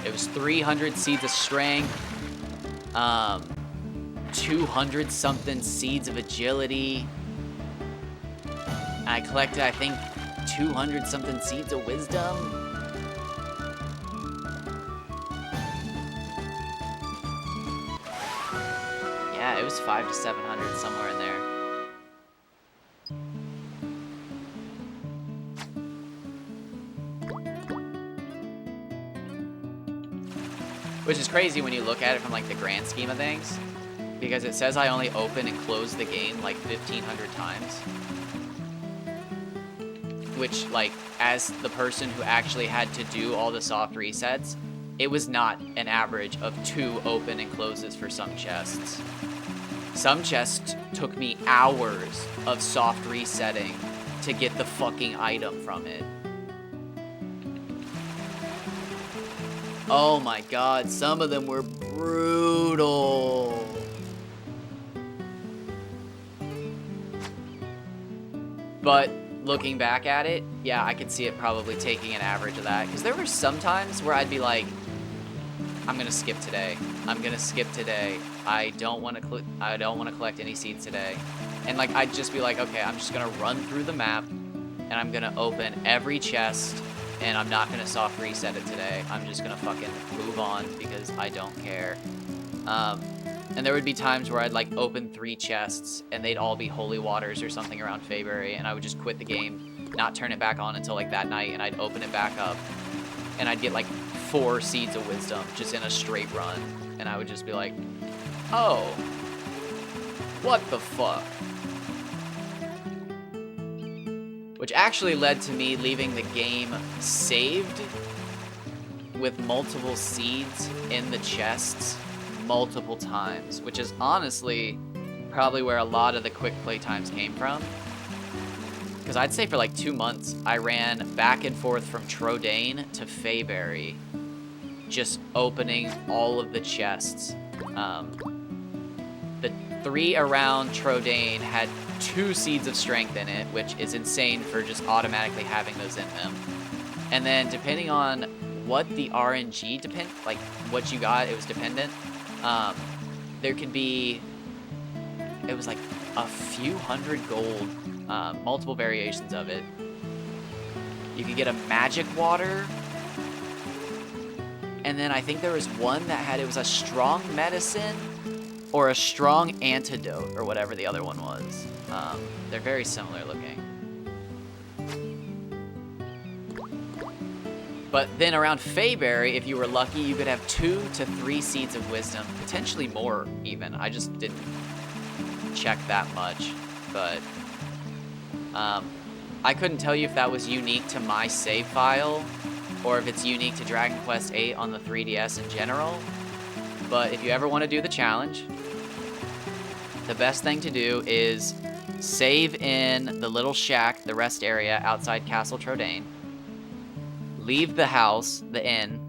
A: It was 300 seeds of strength, 200 something seeds of agility. I collected, I think, 200 something seeds of wisdom. Yeah, it was 500 to 700, somewhere in there. Which is crazy when you look at it from like the grand scheme of things, because it says I only open and close the game like 1,500 times. Which, like, as the person who actually had to do all the soft resets, it was not an average of 2 open and closes for some chests. Some chests took me hours of soft resetting to get the fucking item from it. Oh my god, some of them were brutal. But looking back at it, yeah, I could see it probably taking an average of that. Because there were some times where I'd be like, I'm gonna skip today. I'm gonna skip today. I don't want to collect any seeds today. And like, I'd just be like, okay, I'm just gonna run through the map, and I'm gonna open every chest, and I'm not gonna soft reset it today. I'm just gonna fucking move on because I don't care. And there would be times where I'd like open 3 chests and they'd all be holy waters or something around February, and I would just quit the game, not turn it back on until like that night, and I'd open it back up and I'd get like 4 seeds of wisdom just in a straight run, and I would just be like, oh, what the fuck? Which actually led to me leaving the game saved with multiple seeds in the chests multiple times, which is honestly probably where a lot of the quick play times came from. Because I'd say for like 2 months, I ran back and forth from Trodain to Fayberry, just opening all of the chests. The 3 around Trodain had 2 seeds of strength in it, which is insane for just automatically having those in them. And then depending on what the RNG like what you got, it was dependent. There could be, it was like a few hundred gold, multiple variations of it. You could get a magic water, and then I think there was one that had, it was a strong medicine or a strong antidote or whatever the other one was. They're very similar looking. But then around Fayberry, if you were lucky, you could have 2 to 3 seeds of wisdom, potentially more even. I just didn't check that much, but I couldn't tell you if that was unique to my save file or if it's unique to Dragon Quest VIII on the 3DS in general. But if you ever want to do the challenge, the best thing to do is save in the little shack, the rest area outside Castle Trodain. Leave the house, the inn,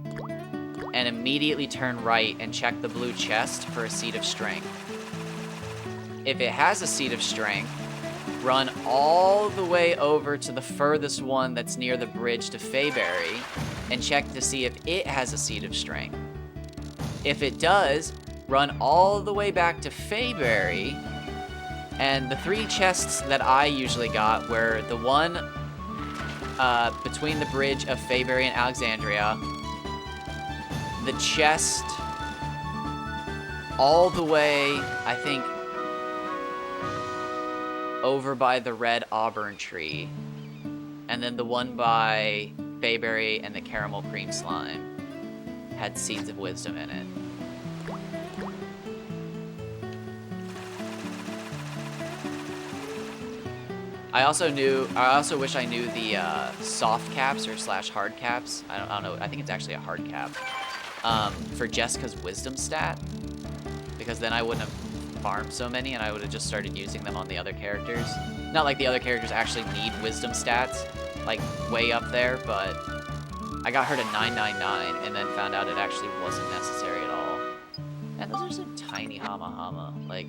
A: and immediately turn right and check the blue chest for a seed of strength. If it has a seed of strength, run all the way over to the furthest one that's near the bridge to Fayberry and check to see if it has a seed of strength. If it does, run all the way back to Fayberry, and the 3 chests that I usually got were the one between the bridge of Fayberry and Alexandria, the chest all the way, I think, over by the red auburn tree, and then the one by Fayberry and the caramel cream slime had seeds of wisdom in it. I also wish I knew the soft caps or / hard caps. I don't know. I think it's actually a hard cap for Jessica's wisdom stat, because then I wouldn't have farmed so many and I would have just started using them on the other characters. Not like the other characters actually need wisdom stats, like way up there, but I got her to 999 and then found out it actually wasn't necessary at all. And those are some tiny Hama Hama, like.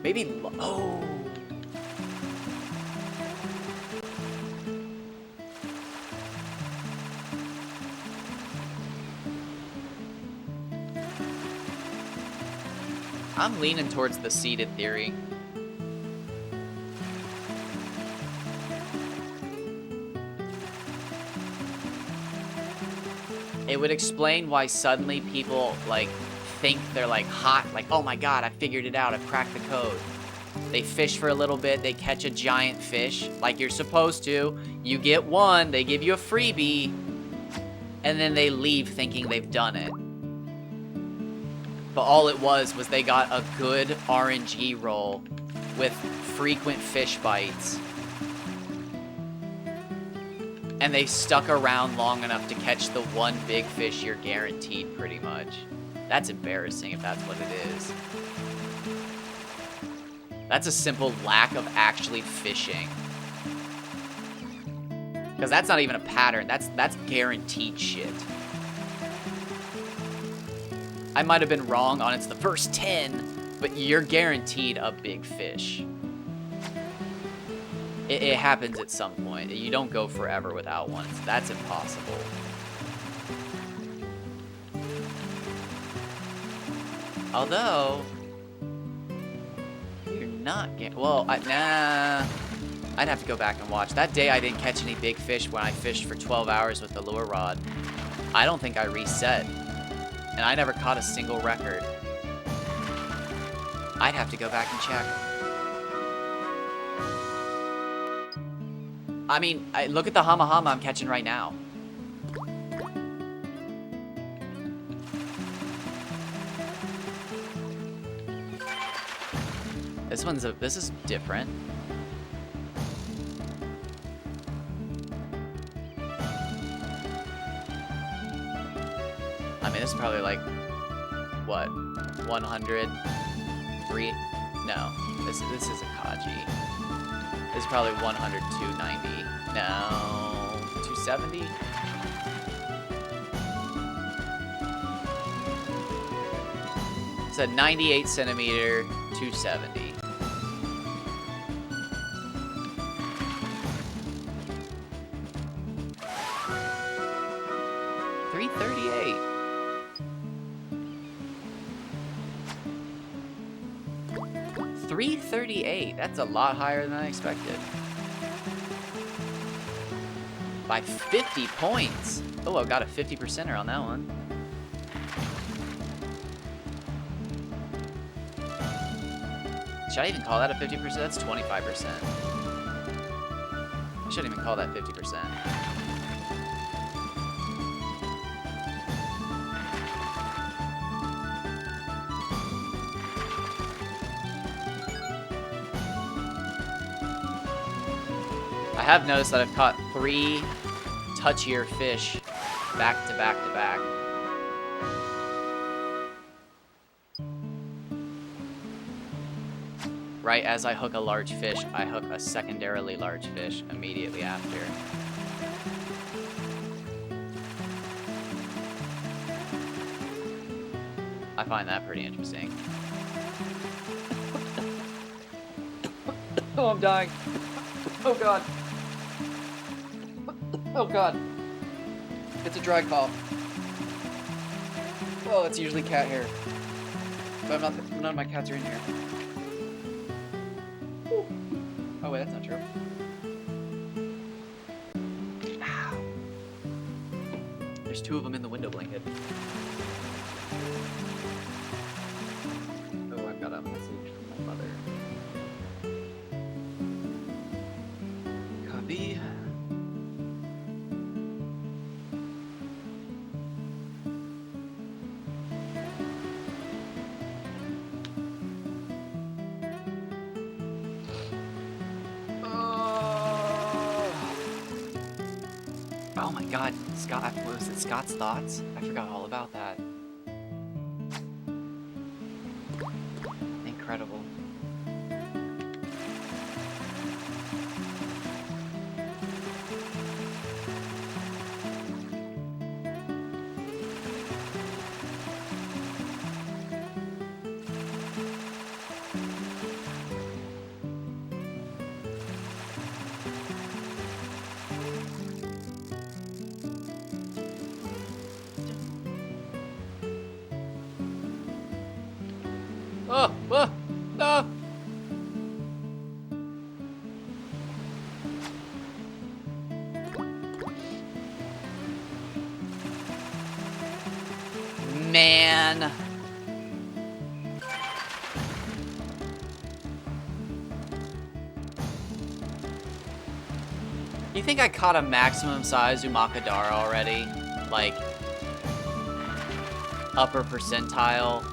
A: Maybe, oh. I'm leaning towards the seeded theory. It would explain why suddenly people, like, think they're, like, hot. Like, oh my god, I figured it out. I cracked the code. They fish for a little bit. They catch a giant fish, like you're supposed to. You get one. They give you a freebie. And then they leave thinking they've done it. But all it was they got a good RNG roll with frequent fish bites. And they stuck around long enough to catch the one big fish you're guaranteed, pretty much. That's embarrassing if that's what it is. That's a simple lack of actually fishing. Because that's not even a pattern. That's guaranteed shit. I might have been wrong on it's the first 10, but you're guaranteed a big fish. It happens at some point. You don't go forever without one. That's impossible. Although, you're not getting... Well, nah. I'd have to go back and watch. That day I didn't catch any big fish when I fished for 12 hours with the lure rod. I don't think I reset. And I never caught a single record. I'd have to go back and check. I mean, look at the hama hama I'm catching right now. This is different. I mean, this is probably like, what, 103? No, this is a Kaji. This is probably 100, 290. No, 270? It's a 98 centimeter, 270. $338. That's a lot higher than I expected. By 50 points. Oh, I got a 50%er on that one. Should I even call that a 50%? That's 25%. I shouldn't even call that 50%. I have noticed that I've caught 3 touchier fish back to back to back. Right as I hook a large fish, I hook a secondarily large fish immediately after. I find that pretty interesting. Oh, I'm dying. Oh, God. Oh, God. It's a dry cough. Oh, it's usually cat hair. But none of my cats are in here. Ooh. Oh, wait, that's not true. Ow. There's 2 of them in the window blanket. Oh, I've got a message from my mother. Copy. Oh my God, Scott, what was it, Scott's Thoughts? I forgot all about that. Incredible. Oh, oh, no. Man. You think I caught a maximum size Umakadara already? Like, upper percentile?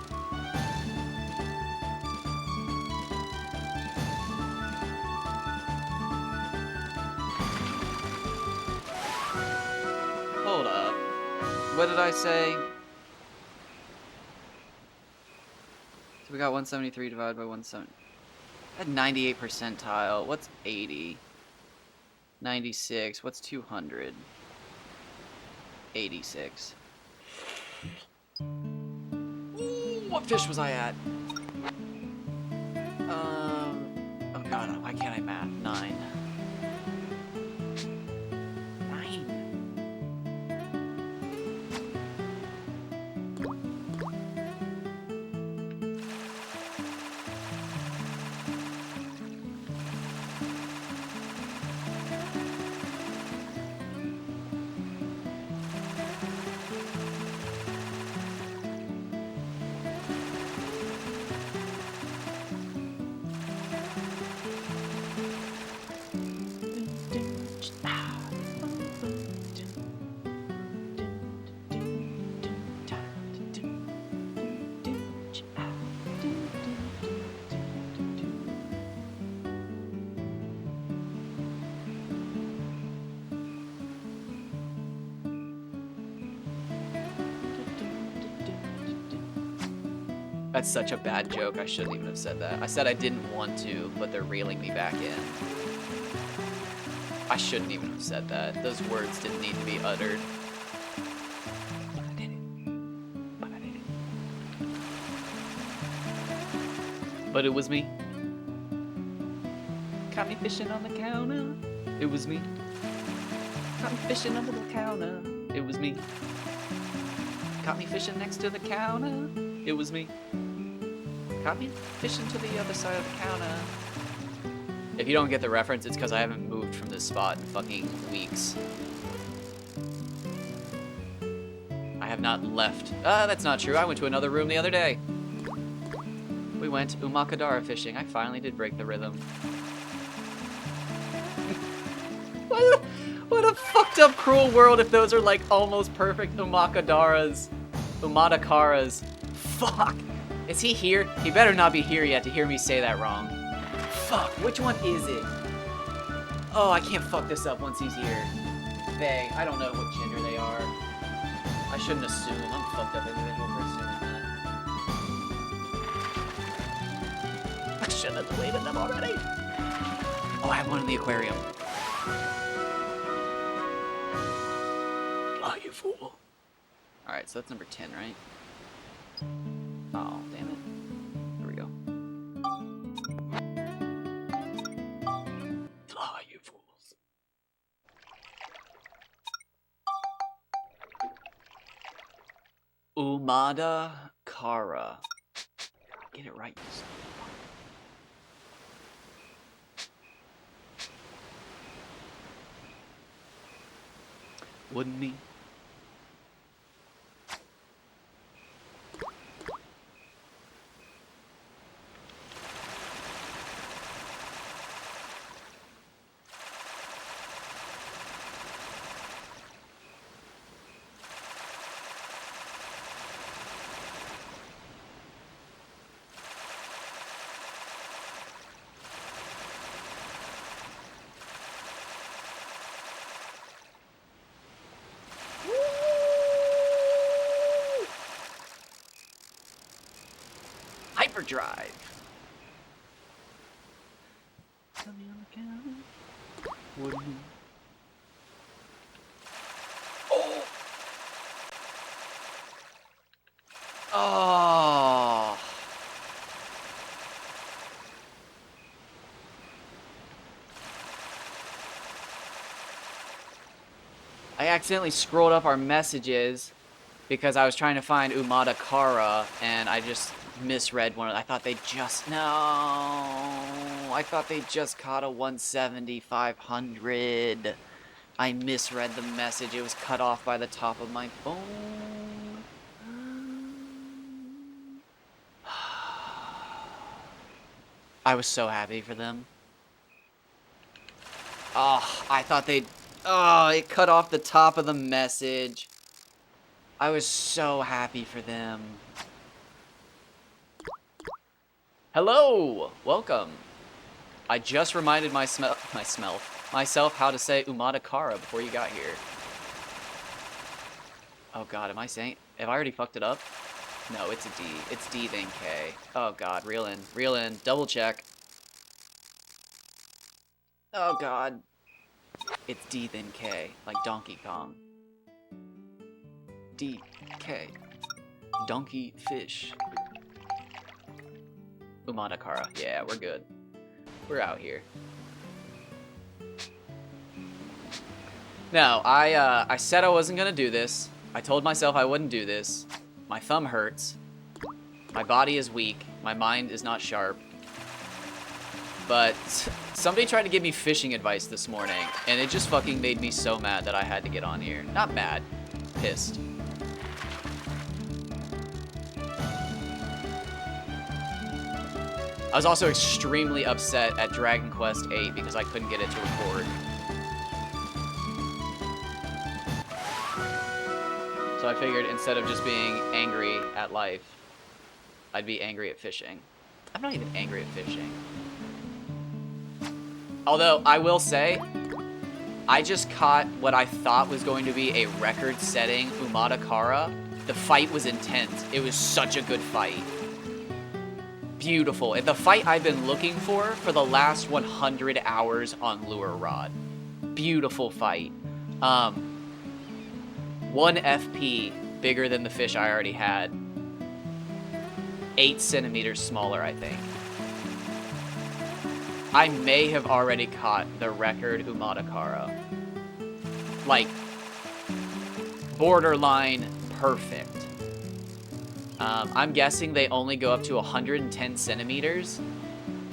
A: Hold up. What did I say? So we got 173 divided by 170. I had 98 percentile. What's 80? 96. What's 200? 86. Ooh, what fish was I at? Oh god, why can't I math? 9. 9. That's such a bad joke. I shouldn't even have said that. I said I didn't want to, but they're reeling me back in. I shouldn't even have said that. Those words didn't need to be uttered. But I did it. But I did it. But it was me. Caught me fishing on the counter. It was me. Caught me fishing under the counter. It was me. Caught me fishing next to the counter. It was me. Caught me fishing to the other side of the counter. If you don't get the reference, it's because I haven't moved from this spot in fucking weeks. I have not left. That's not true. I went to another room the other day. We went Umakadara fishing. I finally did break the rhythm. What a fucked up, cruel world if those are like almost perfect Umakadaras. Umadakaras. Fuck! Is he here? He better not be here yet to hear me say that wrong. Fuck, which one is it? Oh, I can't fuck this up once he's here. They, I don't know what gender they are. I shouldn't assume. I'm a fucked up individual for assuming that. I should have deleted them already. Oh, I have one in the aquarium. Oh, you fool. Alright, so that's number 10, right? Oh, damn it. Here we go. Fly, you fools. Umadakara. Get it right, you son of a fuck. Wouldn't me? Hyperdrive. Tell me on the counter. Wouldn't you? Oh. Oh. I accidentally scrolled up our messages because I was trying to find Umada Kara, and I just misread one. I thought they just... No! I thought they just caught a 170 500. I misread the message. It was cut off by the top of my phone. I was so happy for them. Oh, I thought they'd... Oh, it cut off the top of the message. I was so happy for them. Hello! Welcome. I just reminded myself how to say Umada Kara before you got here. Oh god, have I already fucked it up? No, it's a D. It's D then K. Oh god, reel in, double check. Oh god. It's D then K, like Donkey Kong. D, K. Donkey fish. Umada Kara. Yeah, we're good. We're out here. No, I said I wasn't gonna do this. I told myself I wouldn't do this. My thumb hurts. My body is weak. My mind is not sharp. But somebody tried to give me fishing advice this morning, and it just fucking made me so mad that I had to get on here. Not mad. Pissed. I was also extremely upset at Dragon Quest VIII because I couldn't get it to record. So I figured instead of just being angry at life, I'd be angry at fishing. I'm not even angry at fishing. Although, I will say, I just caught what I thought was going to be a record-setting Umada Kara. The fight was intense. It was such a good fight. Beautiful. The fight I've been looking for the last 100 hours on Lure Rod. Beautiful fight. 1 FP bigger than the fish I already had. 8 centimeters smaller, I think. I may have already caught the record Umada Kara. Like, borderline perfect. I'm guessing they only go up to 110 centimeters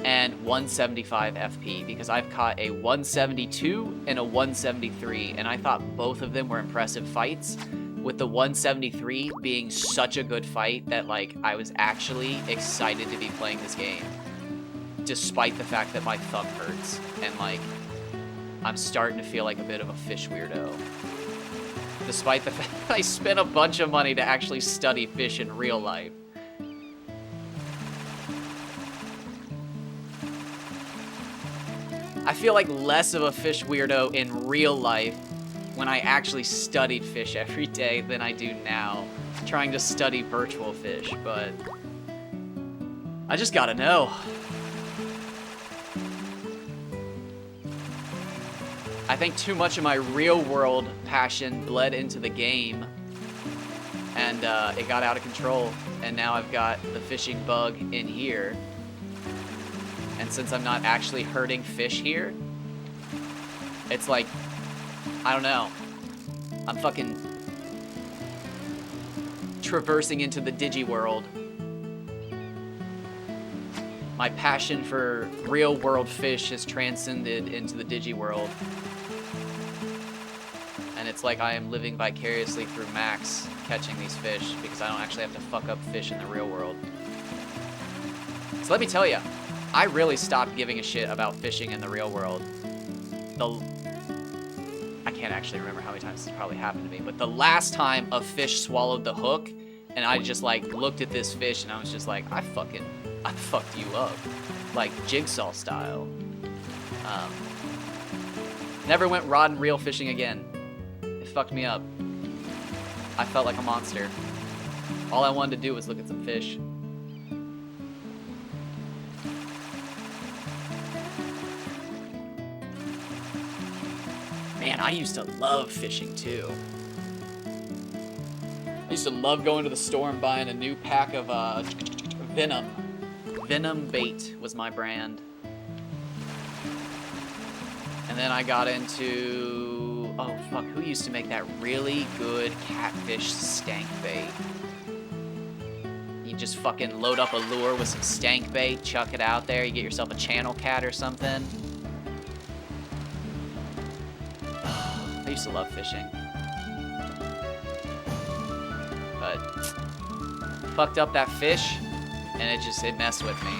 A: and 175 FP, because I've caught a 172 and a 173, and I thought both of them were impressive fights, with the 173 being such a good fight that, like, I was actually excited to be playing this game, despite the fact that my thumb hurts, and, like, I'm starting to feel like a bit of a fish weirdo. Despite the fact that I spent a bunch of money to actually study fish in real life. I feel like less of a fish weirdo in real life when I actually studied fish every day than I do now, trying to study virtual fish, but I just gotta know. I think too much of my real-world passion bled into the game, and it got out of control, and now I've got the fishing bug in here. And since I'm not actually hurting fish here, it's like, I don't know, I'm fucking traversing into the digi-world. My passion for real-world fish has transcended into the digi-world. And it's like I am living vicariously through Max catching these fish, because I don't actually have to fuck up fish in the real world. So let me tell you, I really stopped giving a shit about fishing in the real world. I can't actually remember how many times this probably happened to me, but the last time a fish swallowed the hook, and I just, like, looked at this fish, and I was just like, I fucked you up. Like, Jigsaw style. Never went rod and reel fishing again. It fucked me up. I felt like a monster. All I wanted to do was look at some fish. Man, I used to love fishing too. I used to love going to the store and buying a new pack of Venom. Venom Bait was my brand. And then I got into Oh, fuck. Who used to make that really good catfish stank bait? You just fucking load up a lure with some stank bait, chuck it out there, you get yourself a channel cat or something. I used to love fishing. But fucked up that fish, and it messed with me.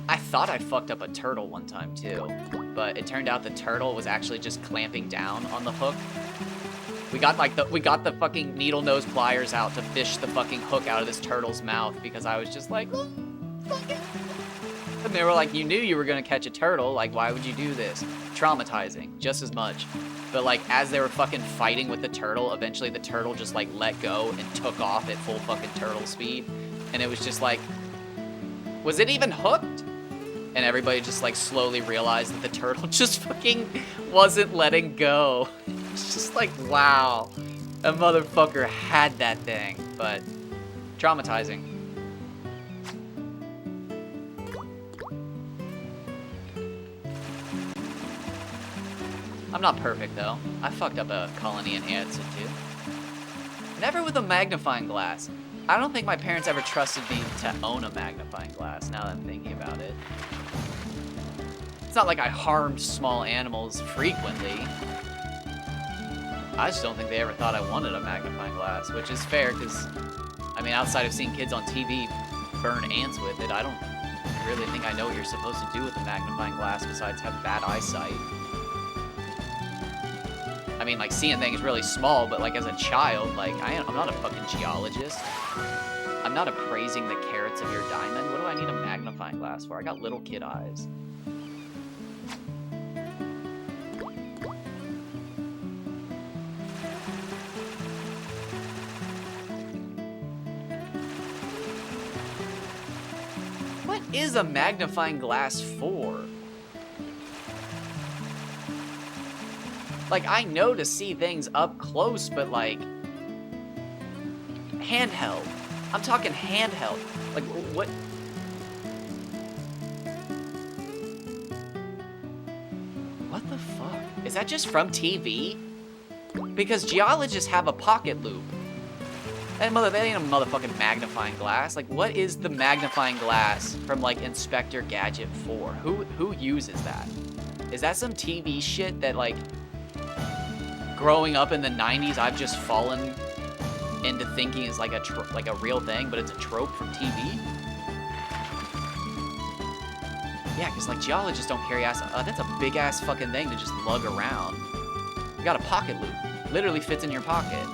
A: I thought I fucked up a turtle one time too, but it turned out the turtle was actually just clamping down on the hook. We got the fucking needle nose pliers out to fish the fucking hook out of this turtle's mouth because I was just like, oh, fuck it. And they were like, you knew you were gonna catch a turtle, like why would you do this? Traumatizing, just as much. But like as they were fucking fighting with the turtle, eventually the turtle just like let go and took off at full fucking turtle speed. And it was just like, was it even hooked? And everybody just like slowly realized that the turtle just fucking wasn't letting go. It's just like, wow, that motherfucker had that thing, but traumatizing. I'm not perfect though. I fucked up a colony in Hanson too. Never with a magnifying glass. I don't think my parents ever trusted me to own a magnifying glass, now that I'm thinking about it. It's not like I harmed small animals frequently. I just don't think they ever thought I wanted a magnifying glass, which is fair, because, I mean, outside of seeing kids on TV burn ants with it, I don't really think I know what you're supposed to do with a magnifying glass besides have bad eyesight. I mean, like, seeing things really small, but, like, as a child, like, I'm not a fucking geologist. I'm not appraising the carats of your diamond. What do I need a magnifying glass for? I got little kid eyes. What is a magnifying glass for? Like, I know to see things up close, but like, handheld. I'm talking handheld. Like, what? What the fuck? Is that just from TV? Because geologists have a pocket loop. That ain't a motherfucking magnifying glass. Like, what is the magnifying glass from, like, Inspector Gadget for? Who uses that? Is that some TV shit that, like, growing up in the 90s, I've just fallen into thinking is like a real thing, but it's a trope from TV? Yeah, because, like, geologists don't carry ass. That's a big-ass fucking thing to just lug around. You got a pocket loop. Literally fits in your pocket.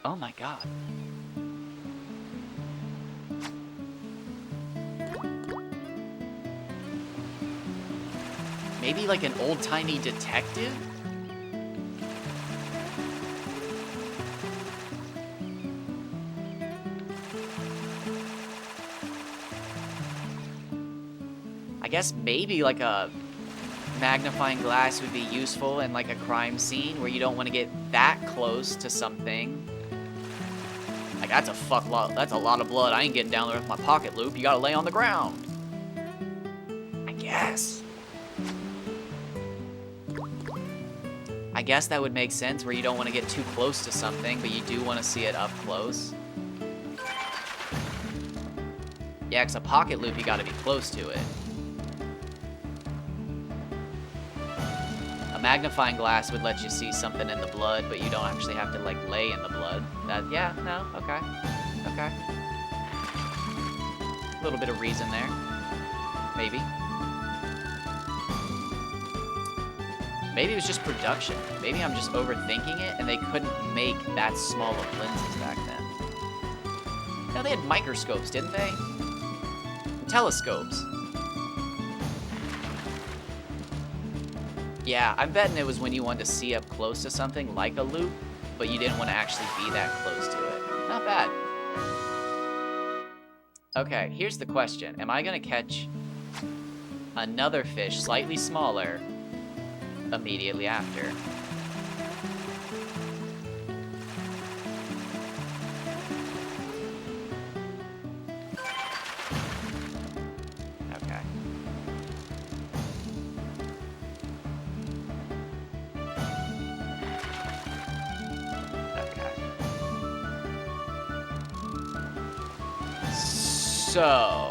A: Oh my god. Maybe like an old-timey detective? I guess maybe like a magnifying glass would be useful in like a crime scene where you don't want to get that close to something. Like, that's a lot of blood. I ain't getting down there with my pocket loop. You gotta lay on the ground. I guess. I guess that would make sense where you don't want to get too close to something, but you do want to see it up close. Yeah, because a pocket loop, you gotta be close to it. A magnifying glass would let you see something in the blood, but you don't actually have to, like, lay in the blood. Yeah, no, okay. Okay. A little bit of reason there. Maybe. Maybe it was just production. Maybe I'm just overthinking it, and they couldn't make that small of lenses back then. No, they had microscopes, didn't they? Telescopes. Yeah, I'm betting it was when you wanted to see up close to something like a loop, but you didn't want to actually be that close to it. Not bad. Okay, here's the question. Am I going to catch another fish slightly smaller immediately after? So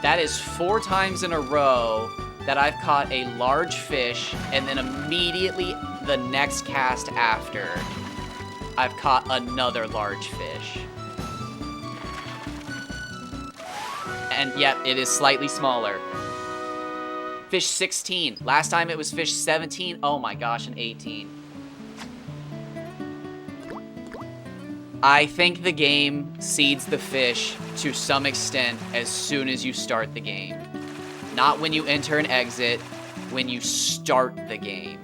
A: that is 4 times in a row that I've caught a large fish, and then immediately the next cast after, I've caught another large fish. And yep, it is slightly smaller. Fish 16. Last time it was fish 17. Oh my gosh, and 18. I think the game seeds the fish to some extent as soon as you start the game. Not when you enter and exit, when you start the game.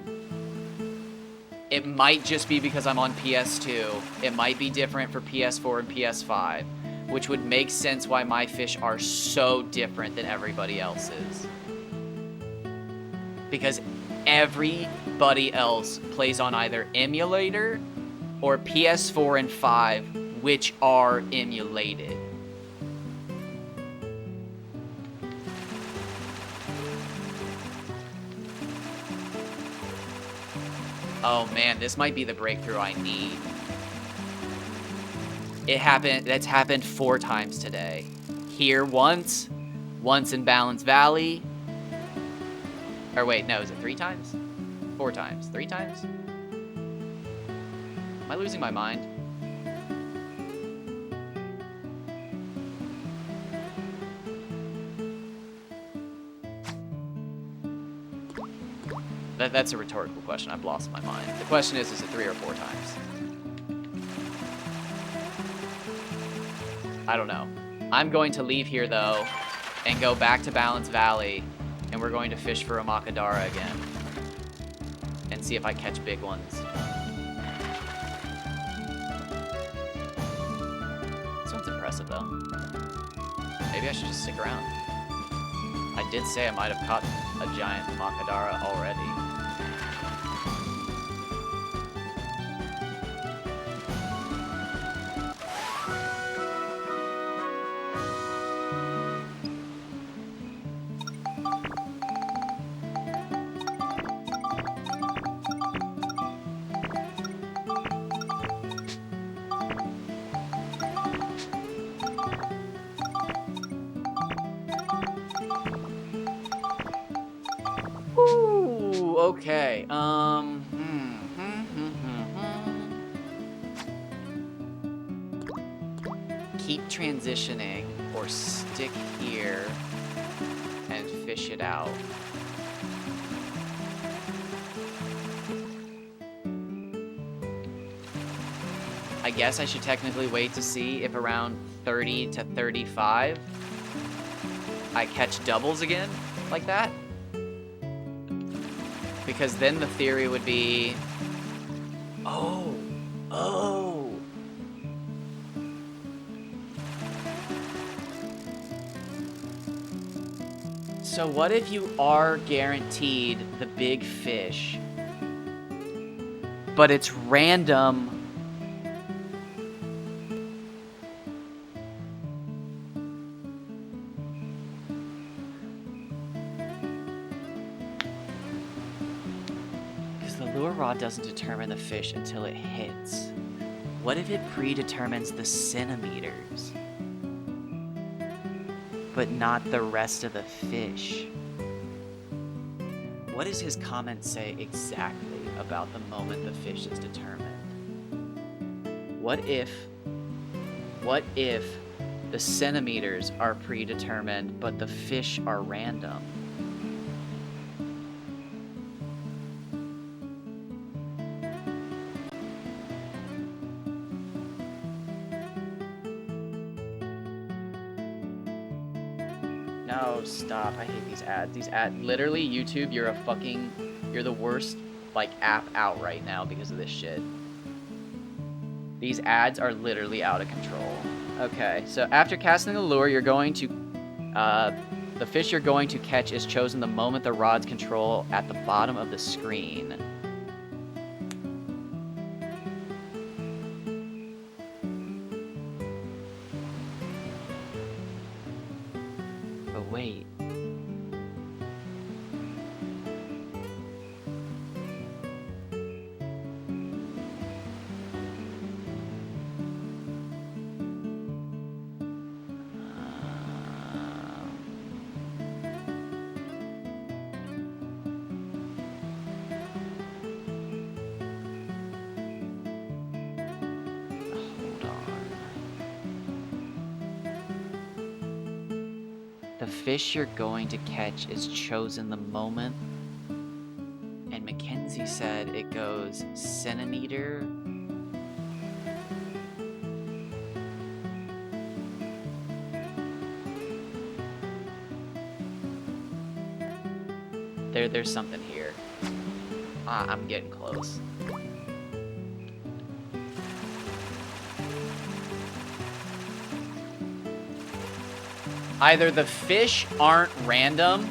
A: It might just be because I'm on PS2. It might be different for PS4 and PS5, which would make sense why my fish are so different than everybody else's. Because everybody else plays on either emulator or PS4 and 5, which are emulated. Oh man, this might be the breakthrough I need. That's happened 4 times today. Here once in Balance Valley. Or wait, no, is it 3 times? 4 times, 3 times? Am I losing my mind? That's a rhetorical question. I've lost my mind. The question is it 3 or 4 times? I don't know. I'm going to leave here, though, and go back to Balance Valley, and we're going to fish for a Makadara again. And see if I catch big ones. This one's impressive, though. Maybe I should just stick around. I did say I might have caught a giant Makadara already. Okay, keep transitioning or stick here and fish it out. I guess I should technically wait to see if around 30 to 35 I catch doubles again like that. Because then the theory would be, oh. So what if you are guaranteed the big fish, but it's random? Doesn't determine the fish until it hits. What if it predetermines the centimeters, but not the rest of the fish? What does his comment say exactly about the moment the fish is determined? What if the centimeters are predetermined, but the fish are random? No, stop. I hate these ads. Literally, YouTube, you're the worst, like, app out right now because of this shit. These ads are literally out of control. Okay, so after casting the lure, you're going to, the fish you're going to catch is chosen the moment the rod's control at the bottom of the screen. Wait. fish you're going to catch is chosen the moment. And Mackenzie said it goes centimeter. There's something here. I'm getting close. Either the fish aren't random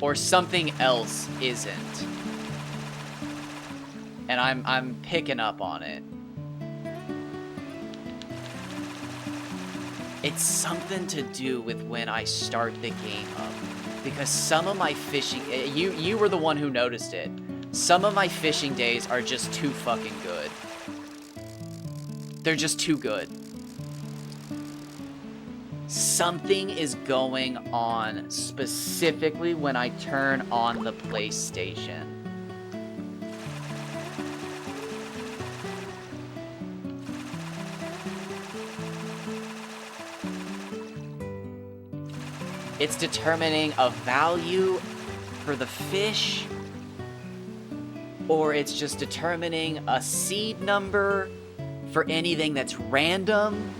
A: or something else isn't. And I'm picking up on it. It's something to do with when I start the game up. Because some of my fishing, you were the one who noticed it. Some of my fishing days are just too fucking good. They're just too good. Something is going on specifically when I turn on the PlayStation. It's determining a value for the fish, or it's just determining a seed number for anything that's random.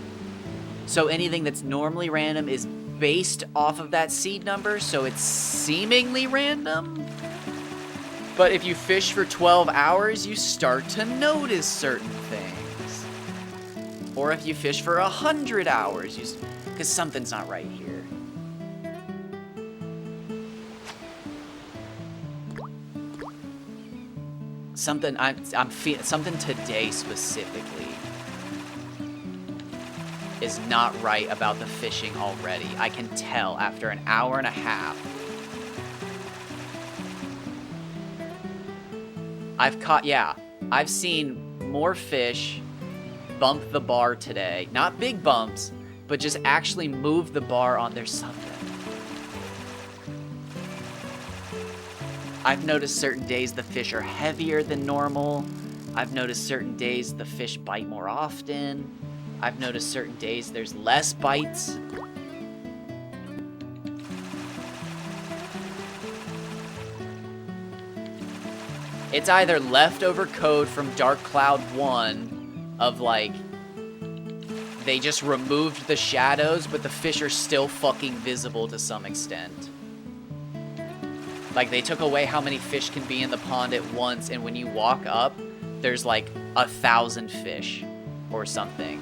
A: So anything that's normally random is based off of that seed number, so it's seemingly random. But if you fish for 12 hours, you start to notice certain things. Or if you fish for 100 hours, because something's not right here. Something something today specifically is not right about the fishing already. I can tell after an hour and a half. I've seen more fish bump the bar today. Not big bumps, but just actually move the bar on their something. I've noticed certain days the fish are heavier than normal. I've noticed certain days the fish bite more often. I've noticed certain days there's less bites. It's either leftover code from Dark Cloud 1 of like, they just removed the shadows, but the fish are still fucking visible to some extent. Like, they took away how many fish can be in the pond at once, and when you walk up, there's like 1,000 fish or something.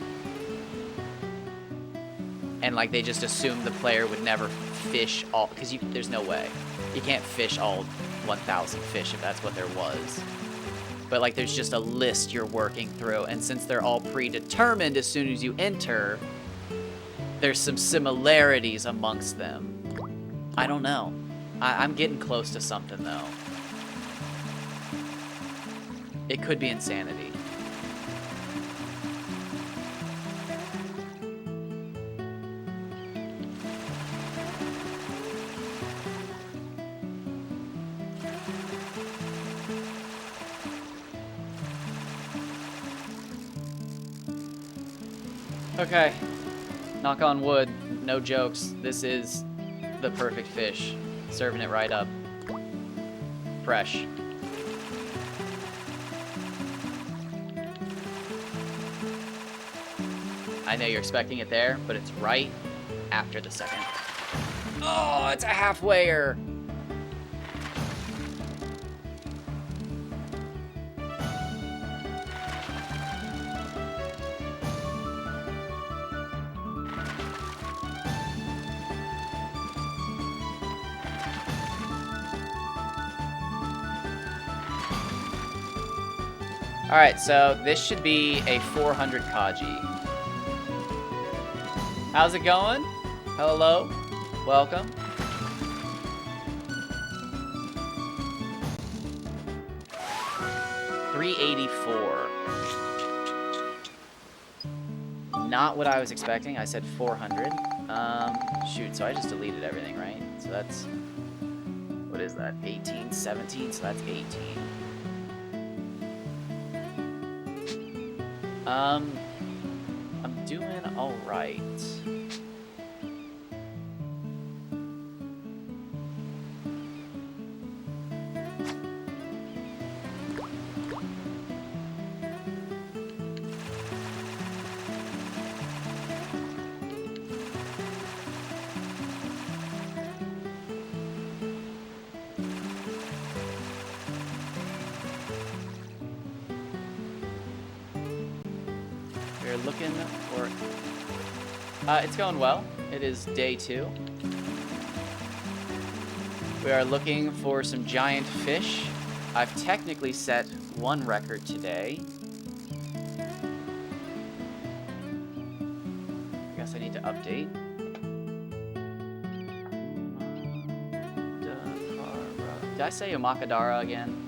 A: And like, they just assumed the player would never fish all, because there's no way. You can't fish all 1,000 fish if that's what there was. But like, there's just a list you're working through, and since they're all predetermined as soon as you enter, there's some similarities amongst them. I don't know. I'm getting close to something, though. It could be insanity. Okay. Knock on wood. No jokes. This is the perfect fish. Serving it right up. Fresh. I know you're expecting it there, but it's right after the second. Oh, it's a halfwayer. Alright, so this should be a 400 Kaji. How's it going? Hello? Welcome. $384. Not what I was expecting. I said 400. Shoot, so I just deleted everything, right? So that's... What is that? 18, 17, so that's 18. I'm doing all right. We're looking for... it's going well. It is day 2. We are looking for some giant fish. I've technically set 1 record today. I guess I need to update. Did I say Umakadara again?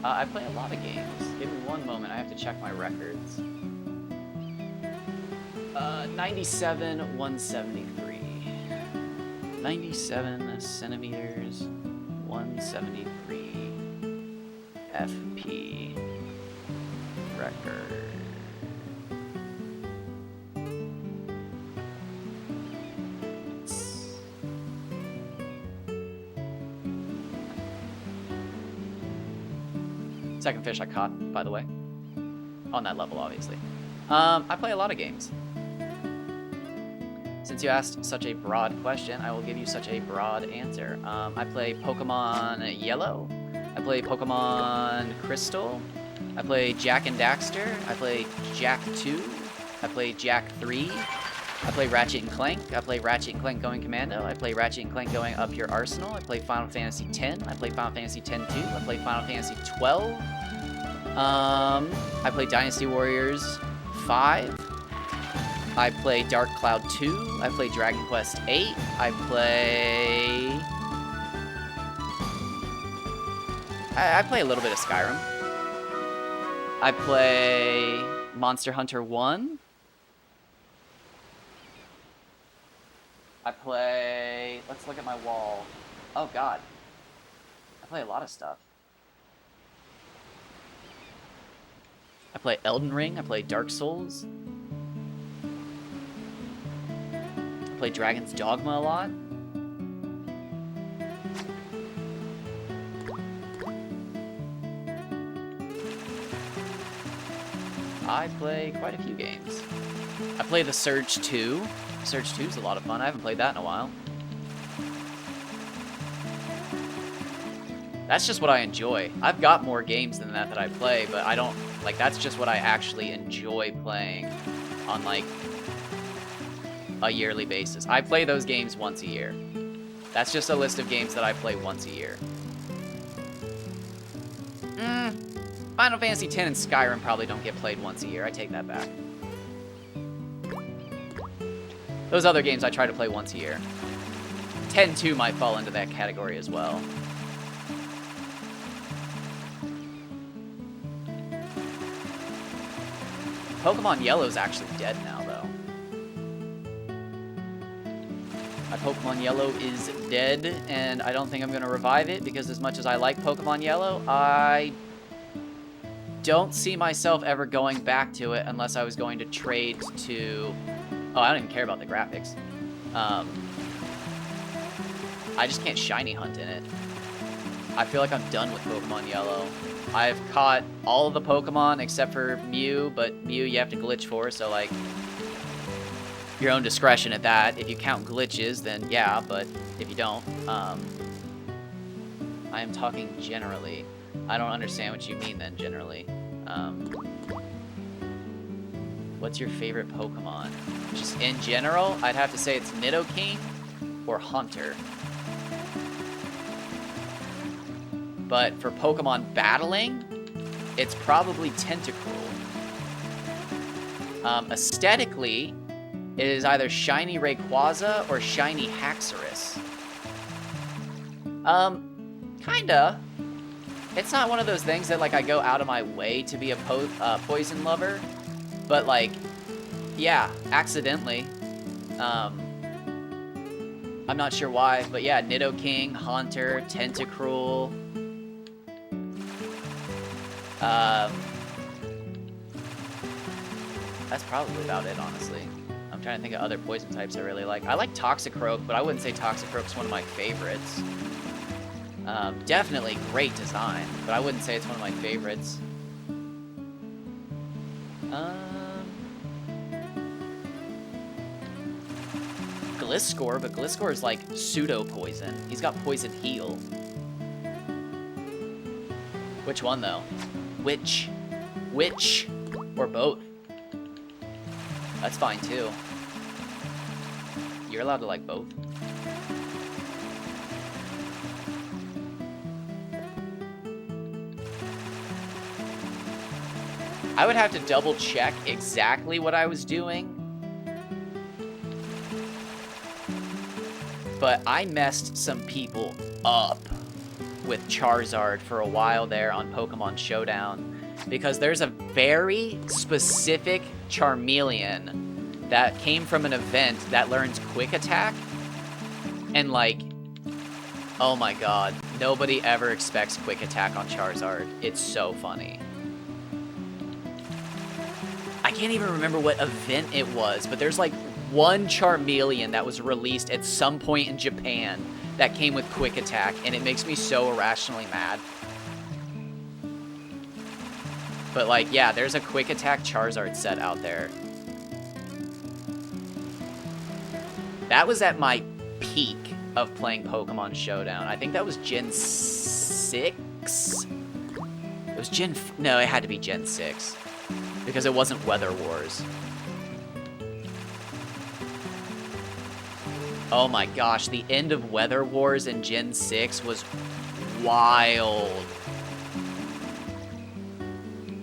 A: I play a lot of games. Give me 1 moment. I have to check my records. 97, 173. 97 centimeters, 173. FP. Record. Second fish I caught, by the way. On that level, obviously. I play a lot of games. Since you asked such a broad question, I will give you such a broad answer. I play Pokemon Yellow. I play Pokemon Crystal. I play Jak and Daxter. I play Jak 2. I play Jak 3. I play Ratchet and Clank. I play Ratchet and Clank Going Commando. I play Ratchet and Clank Going Up Your Arsenal. I play Final Fantasy X. I play Final Fantasy X-2. I play Final Fantasy 12. I play Dynasty Warriors 5. I play Dark Cloud 2. I play Dragon Quest 8. I play a little bit of Skyrim. I play Monster Hunter 1. I play... Let's look at my wall. Oh, God. I play a lot of stuff. I play Elden Ring. I play Dark Souls. I play Dragon's Dogma a lot. I play quite a few games. I play The Surge 2. Surge 2 is a lot of fun. I haven't played that in a while. That's just what I enjoy. I've got more games than that I play, but I don't... Like, that's just what I actually enjoy playing on, like, a yearly basis. I play those games once a year. That's just a list of games that I play once a year. Final Fantasy X and Skyrim probably don't get played once a year. I take that back. Those other games I try to play once a year. 10-2 might fall into that category as well. Pokemon Yellow's actually dead now, though. My Pokemon Yellow is dead, and I don't think I'm going to revive it, because as much as I like Pokemon Yellow, I don't see myself ever going back to it unless I was going to trade to... Oh, I don't even care about the graphics. I just can't shiny hunt in it. I feel like I'm done with Pokemon Yellow. I've caught all of the Pokemon except for Mew, but Mew you have to glitch for, so like, your own discretion at that. If you count glitches, then yeah, but if you don't, I am talking generally. I don't understand what you mean then, generally. What's your favorite Pokemon? Just in general, I'd have to say it's Nidoking or Haunter. But for Pokemon battling, it's probably Tentacruel. Aesthetically, it is either Shiny Rayquaza or Shiny Haxorus. Kinda. It's not one of those things that, like, I go out of my way to be a poison lover. But, like, yeah, accidentally. I'm not sure why, but yeah, Nidoking, Haunter, Tentacruel. That's probably about it, honestly. I'm trying to think of other poison types I really like. I like Toxicroak, but I wouldn't say Toxicroak's one of my favorites. Definitely great design, but I wouldn't say it's one of my favorites. Gliscor, but Gliscor is like pseudo-poison. He's got Poison Heal. Which one, though? Which? Or both? That's fine, too. You're allowed to like both. I would have to double check exactly what I was doing. But I messed some people up with Charizard for a while there on Pokemon Showdown. Because there's a very specific Charmeleon that came from an event that learns Quick Attack. And like, oh my god, nobody ever expects Quick Attack on Charizard. It's so funny. I can't even remember what event it was, but there's like one Charmeleon that was released at some point in Japan that came with Quick Attack, and it makes me so irrationally mad. But like, yeah, there's a Quick Attack Charizard set out there. That was at my peak of playing Pokemon Showdown. I think that was Gen 6? It was no, it had to be Gen 6. Because it wasn't Weather Wars. Oh my gosh, the end of Weather Wars in Gen 6 was wild.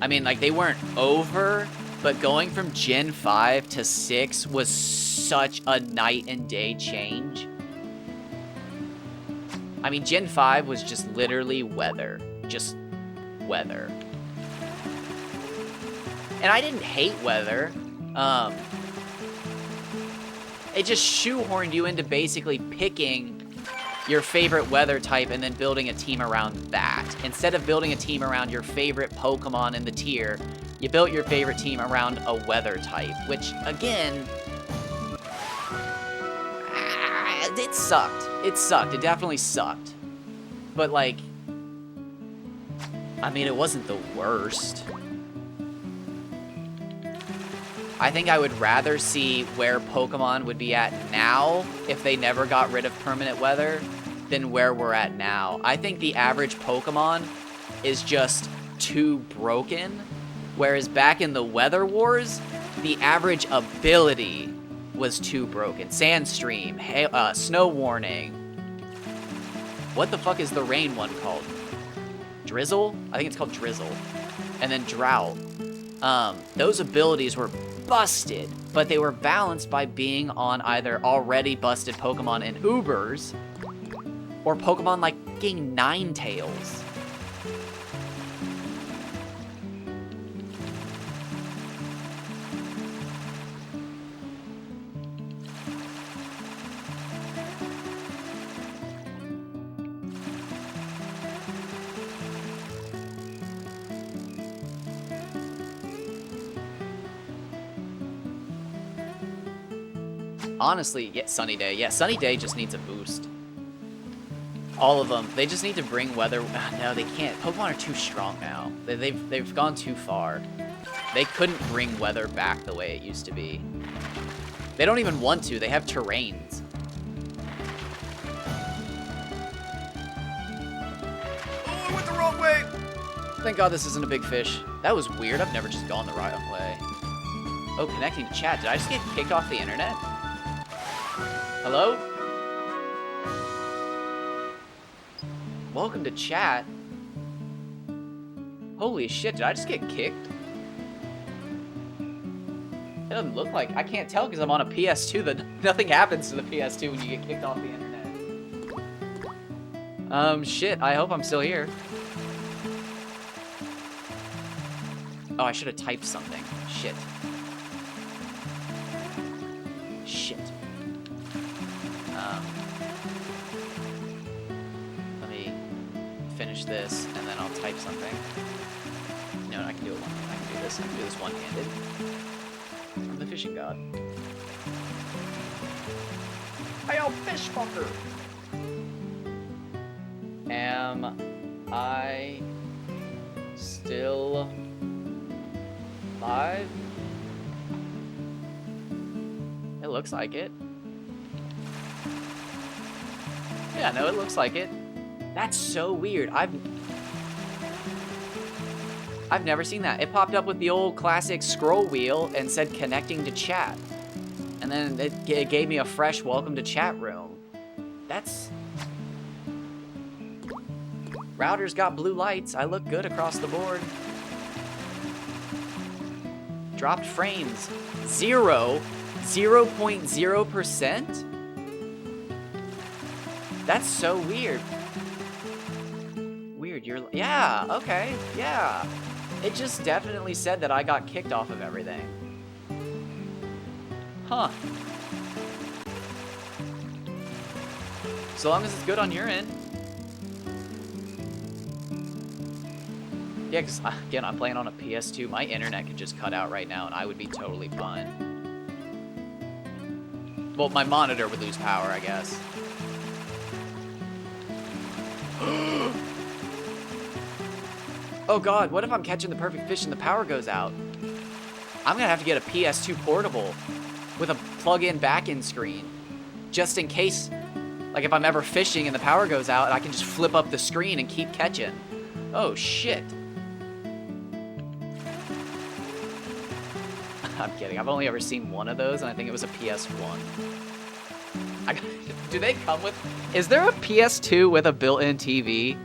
A: I mean, like, they weren't over, but going from Gen 5 to 6 was such a night and day change. I mean, Gen 5 was just literally weather. Just weather. And I didn't hate weather. It just shoehorned you into basically picking your favorite weather type and then building a team around that. Instead of building a team around your favorite Pokemon in the tier, you built your favorite team around a weather type, which, again, it sucked. It sucked. It definitely sucked. But, like, I mean, it wasn't the worst. I think I would rather see where Pokemon would be at now if they never got rid of permanent weather than where we're at now. I think the average Pokemon is just too broken, whereas back in the Weather Wars, the average ability was too broken. Sandstream, Snow Warning. What the fuck is the rain one called? Drizzle? I think it's called Drizzle. And then Drought. Those abilities were busted, but they were balanced by being on either already busted Pokemon in Ubers or Pokemon like fucking Ninetales. Honestly, yeah, Sunny Day. Yeah, Sunny Day just needs a boost. All of them. They just need to bring weather. No, they can't. Pokemon are too strong now. They've gone too far. They couldn't bring weather back the way it used to be. They don't even want to. They have terrains. Oh, I went the wrong way. Thank God this isn't a big fish. That was weird. I've never just gone the right way. Oh, connecting to chat. Did I just get kicked off the internet? Hello? Welcome to chat. Holy shit, did I just get kicked? It doesn't look like... I can't tell because I'm on a PS2 that nothing happens to the PS2 when you get kicked off the internet. Shit, I hope I'm still here. Oh, I should have typed something. Shit. Shit. Let me finish this, and then I'll type something. No, I can do it I can do this. I can do this one-handed. I'm the fishing god. Hey, yo, fish fucker! Am I still live? It looks like it. Yeah, no, it looks like it. That's so weird. I've never seen that. It popped up with the old classic scroll wheel and said connecting to chat. And then it gave me a fresh welcome to chat room. That's... Router's got blue lights. I look good across the board. Dropped frames. 0.0%? That's so weird. Weird, yeah, okay, yeah. It just definitely said that I got kicked off of everything. Huh. So long as it's good on your end. Yeah, because, again, I'm playing on a PS2. My internet could just cut out right now, and I would be totally fine. Well, my monitor would lose power, I guess. Oh god, what if I'm catching the perfect fish and the power goes out? I'm gonna have to get a PS2 portable with a plug-in back-in screen. Just in case, like if I'm ever fishing and the power goes out, I can just flip up the screen and keep catching. Oh shit. I'm kidding, I've only ever seen one of those and I think it was a PS1. Do they come with... Is there a PS2 with a built-in TV?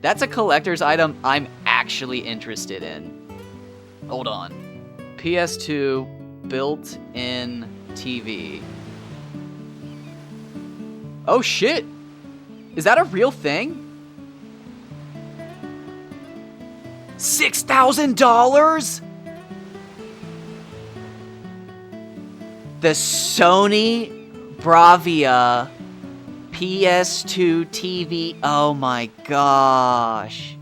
A: That's a collector's item I'm actually interested in. Hold on. PS2 built-in TV. Oh shit! Is that a real thing? $6,000?! The Sony Bravia PS2 TV. Oh my gosh.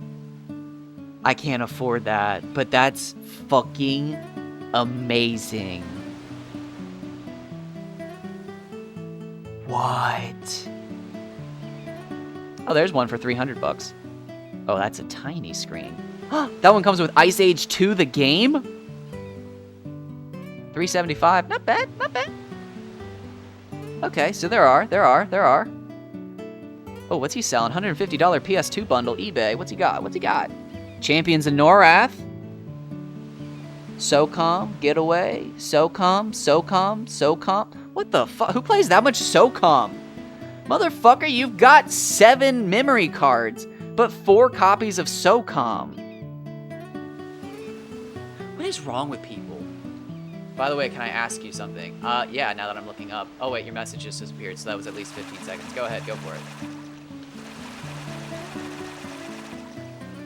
A: I can't afford that, but that's fucking amazing. What? Oh, there's one for $300. Oh, that's a tiny screen. That one comes with Ice Age 2, the game? $375. Not bad, not bad. Okay, so there are. Oh, what's he selling? $150 PS2 bundle, eBay. What's he got? Champions of Norath. SOCOM, Getaway, SOCOM. What the fuck? Who plays that much SOCOM? Motherfucker, you've got 7 memory cards, but 4 copies of SOCOM. What is wrong with people? By the way, can I ask you something? Yeah, now that I'm looking up. Oh wait, your message just disappeared, so that was at least 15 seconds. Go ahead, go for it.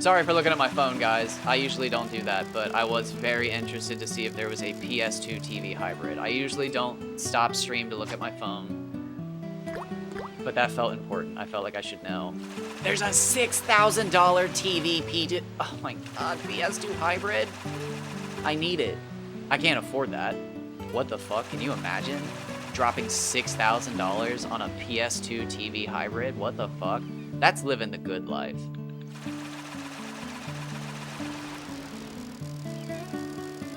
A: Sorry for looking at my phone, guys. I usually don't do that, but I was very interested to see if there was a PS2 TV hybrid. I usually don't stop stream to look at my phone, but that felt important. I felt like I should know. There's a $6,000 TV P2. Oh my god, PS2 hybrid? I need it. I can't afford that. What the fuck? Can you imagine dropping $6,000 on a PS2 TV hybrid? What the fuck? That's living the good life.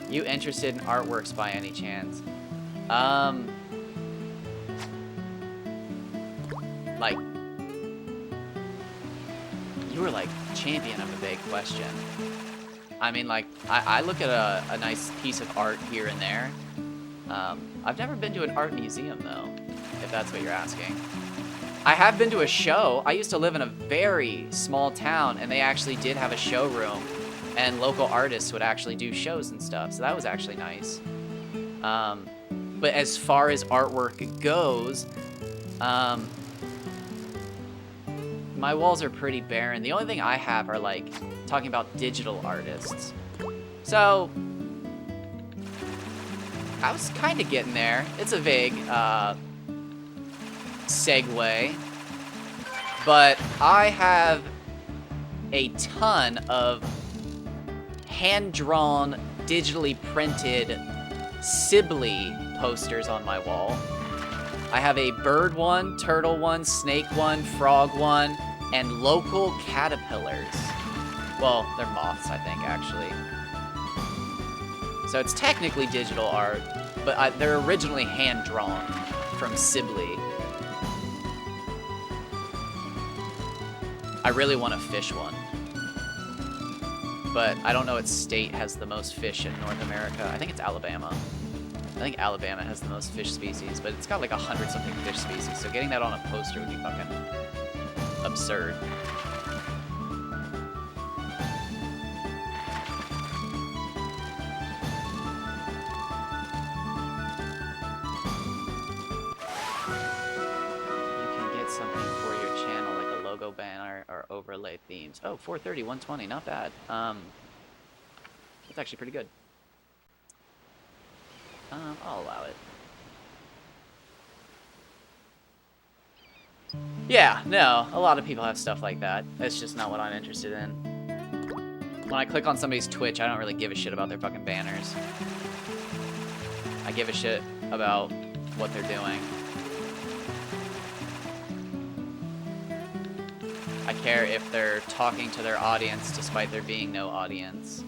A: You interested in artworks by any chance? Like, you were like champion of a big question. I mean, like, I look at a nice piece of art here and there. I've never been to an art museum, though, if that's what you're asking. I have been to a show. I used to live in a very small town, and they actually did have a showroom, and local artists would actually do shows and stuff, so that was actually nice. But as far as artwork goes, my walls are pretty barren. The only thing I have are, like, talking about digital artists. So, I was kind of getting there. It's a vague segue. But I have a ton of hand-drawn, digitally printed Sibley posters on my wall. I have a bird one, turtle one, snake one, frog one, and local caterpillars. Well, they're moths, I think, actually. So it's technically digital art, but they're originally hand-drawn from Sibley. I really want a fish one. but I don't know what state has the most fish in North America. I think it's Alabama. I think Alabama has the most fish species, but it's got like 100-something fish species, so getting that on a poster would be fucking absurd.
B: Banner or overlay themes. Oh, 430, 120, not bad. That's actually pretty good. I'll allow it. Yeah, no, a lot of people have stuff like that. It's just not what I'm interested in. When I click on somebody's Twitch, I don't really give a shit about their fucking banners. I give a shit about what they're doing. I care if they're talking to their audience despite there being no audience.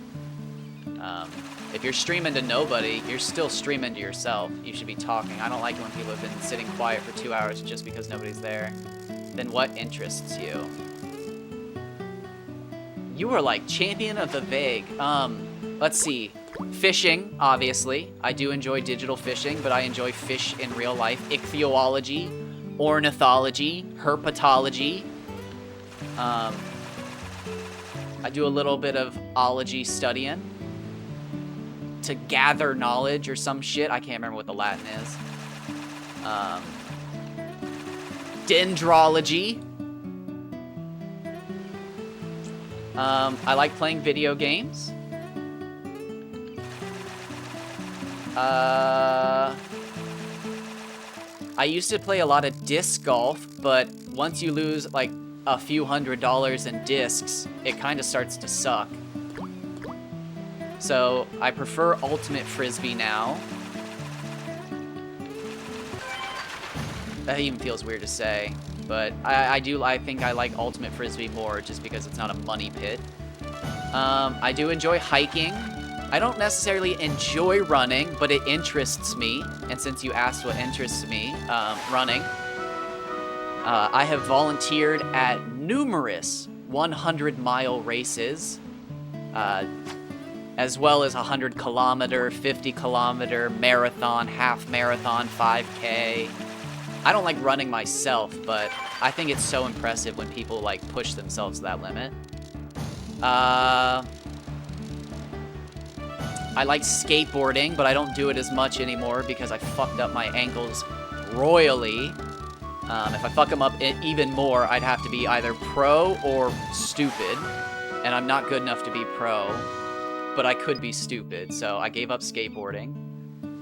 B: If you're streaming to nobody, you're still streaming to yourself. You should be talking. I don't like it when people have been sitting quiet for 2 hours just because nobody's there. Then what interests you? You are like champion of the vague. Let's see. Fishing, obviously. I do enjoy digital fishing, but I enjoy fish in real life. Ichthyology, ornithology, herpetology. I do a little bit of ology studying to gather knowledge or some shit. I can't remember what the Latin is. Dendrology. I like playing video games. I used to play a lot of disc golf, but once you lose like a few $100s in discs, it kind of starts to suck. So I prefer Ultimate Frisbee now. That even feels weird to say, but I think I like Ultimate Frisbee more just because it's not a money pit. I do enjoy hiking. I don't necessarily enjoy running, but it interests me. And since you asked what interests me, running. I have volunteered at numerous 100-mile races, as well as 100-kilometer, 50-kilometer, marathon, half marathon, 5K. I don't like running myself, but I think it's so impressive when people like push themselves to that limit. I like skateboarding, but I don't do it as much anymore because I fucked up my ankles royally. If I fuck them up even more, I'd have to be either pro or stupid, and I'm not good enough to be pro, but I could be stupid, so I gave up skateboarding.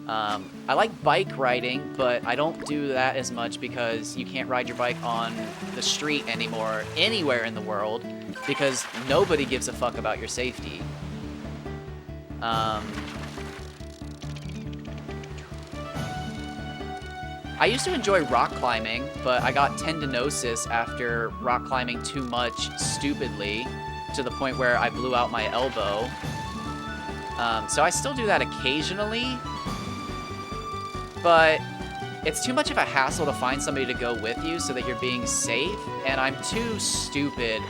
B: I like bike riding, but I don't do that as much because you can't ride your bike on the street anymore, anywhere in the world, because nobody gives a fuck about your safety. I used to enjoy rock climbing, but I got tendinosis after rock climbing too much stupidly to the point where I blew out my elbow. So I still do that occasionally, but it's too much of a hassle to find somebody to go with you so that you're being safe, and I'm too stupid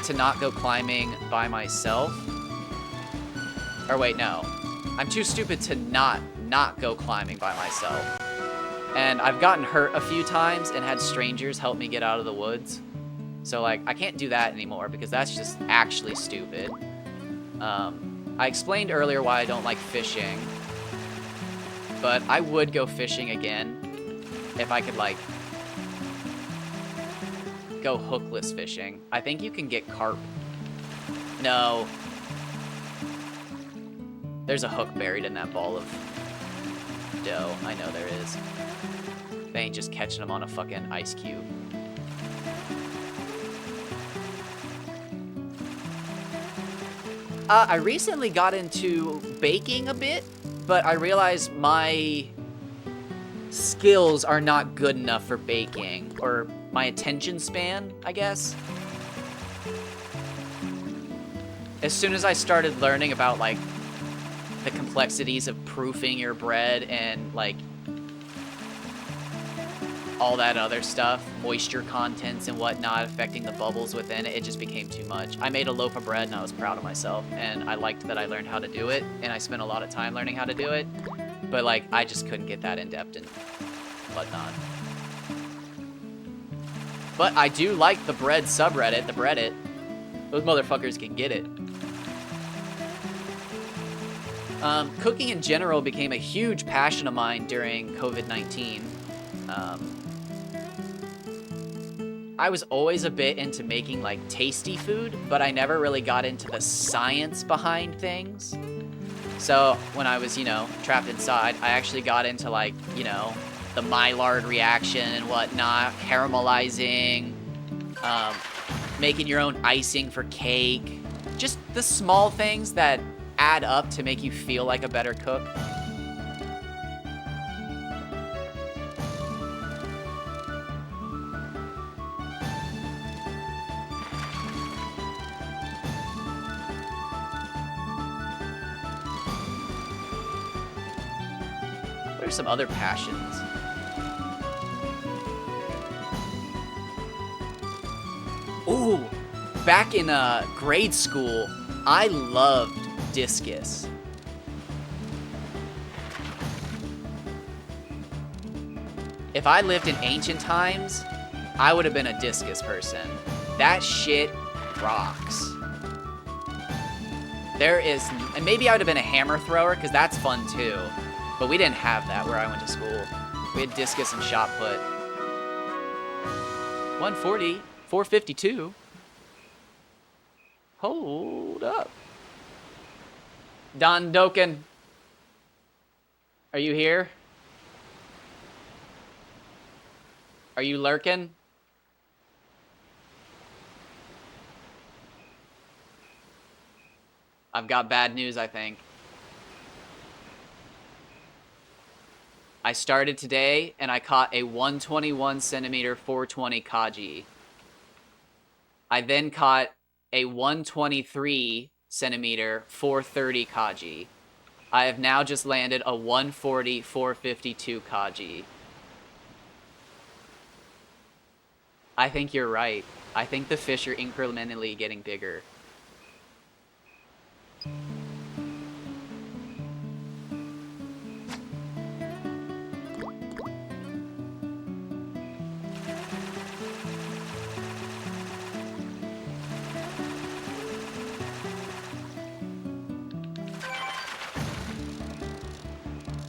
B: to not go climbing by myself. Or wait, no. I'm too stupid to not go climbing by myself. And I've gotten hurt a few times and had strangers help me get out of the woods. So, like, I can't do that anymore because that's just actually stupid. I explained earlier why I don't like fishing. But I would go fishing again if I could, like, go hookless fishing. I think you can get carp. No. There's a hook buried in that ball of dough. I know there is. They ain't just catching them on a fucking ice cube. I recently got into baking a bit, but I realized my skills are not good enough for baking, or my attention span, I guess. As soon as I started learning about, like, the complexities of proofing your bread and, like, all that other stuff, moisture contents and whatnot affecting the bubbles within it, it just became too much. I made a loaf of bread and I was proud of myself, and I liked that I learned how to do it, and I spent a lot of time learning how to do it, but like I just couldn't get that in depth and whatnot. But I do like the bread subreddit, the Breadit. Those motherfuckers can get it. Cooking in general became a huge passion of mine during COVID-19. I was always a bit into making like tasty food, but I never really got into the science behind things. So when I was, you know, trapped inside, I actually got into like, you know, the Maillard reaction and whatnot, caramelizing, making your own icing for cake, just the small things that add up to make you feel like a better cook. What are some other passions? Ooh, back in grade school, I loved discus. If I lived in ancient times, I would have been a discus person. That shit rocks. There is, and maybe I would have been a hammer thrower, because that's fun too. But we didn't have that where I went to school. We had discus and shot put. 140, 452. Hold up. Don Doken. Are you here? Are you lurking? I've got bad news, I think. I started today and I caught a 121 centimeter 420 Kaji. I then caught a 123 centimeter 430 Kaji. I have now just landed a 140 452 Kaji. I think you're right. I think the fish are incrementally getting bigger.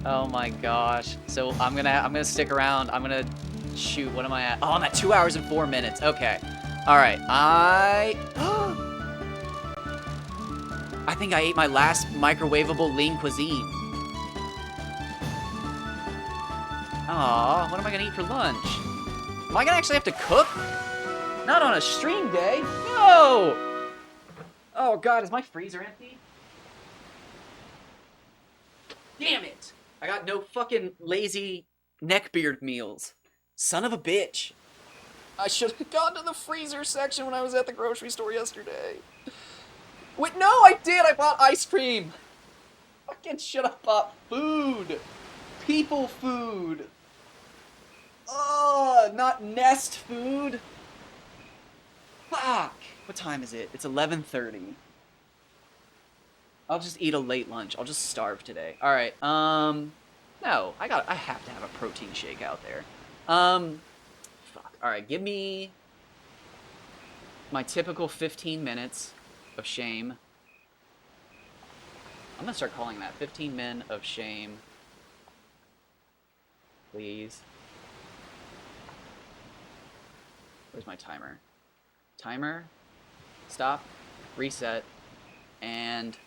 B: Oh my gosh. So I'm gonna stick around. I'm gonna shoot. What am I at? Oh, I'm at 2 hours and 4 minutes. Okay. All right. I think I ate my last microwavable lean cuisine. Aw, what am I gonna eat for lunch? Am I gonna actually have to cook? Not on a stream day. No. Oh God, is my freezer empty? Damn it! I got no fucking lazy neckbeard meals. Son of a bitch. I should have gone to the freezer section when I was at the grocery store yesterday. Wait, no, I did! I bought ice cream! Fucking should have bought food! People food! Ugh, not Nest food! Fuck! What time is it? It's 11:30. I'll just eat a late lunch. I'll just starve today. All right. No, I have to have a protein shake out there. Fuck. All right, give me my typical 15 minutes of shame. I'm gonna start calling that 15 men of shame. Please. Where's my timer? Timer. Stop. Reset. And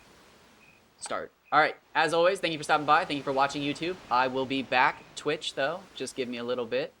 B: start. All right, as always, thank you for stopping by. Thank you for watching YouTube. I will be back Twitch, though. Just give me a little bit.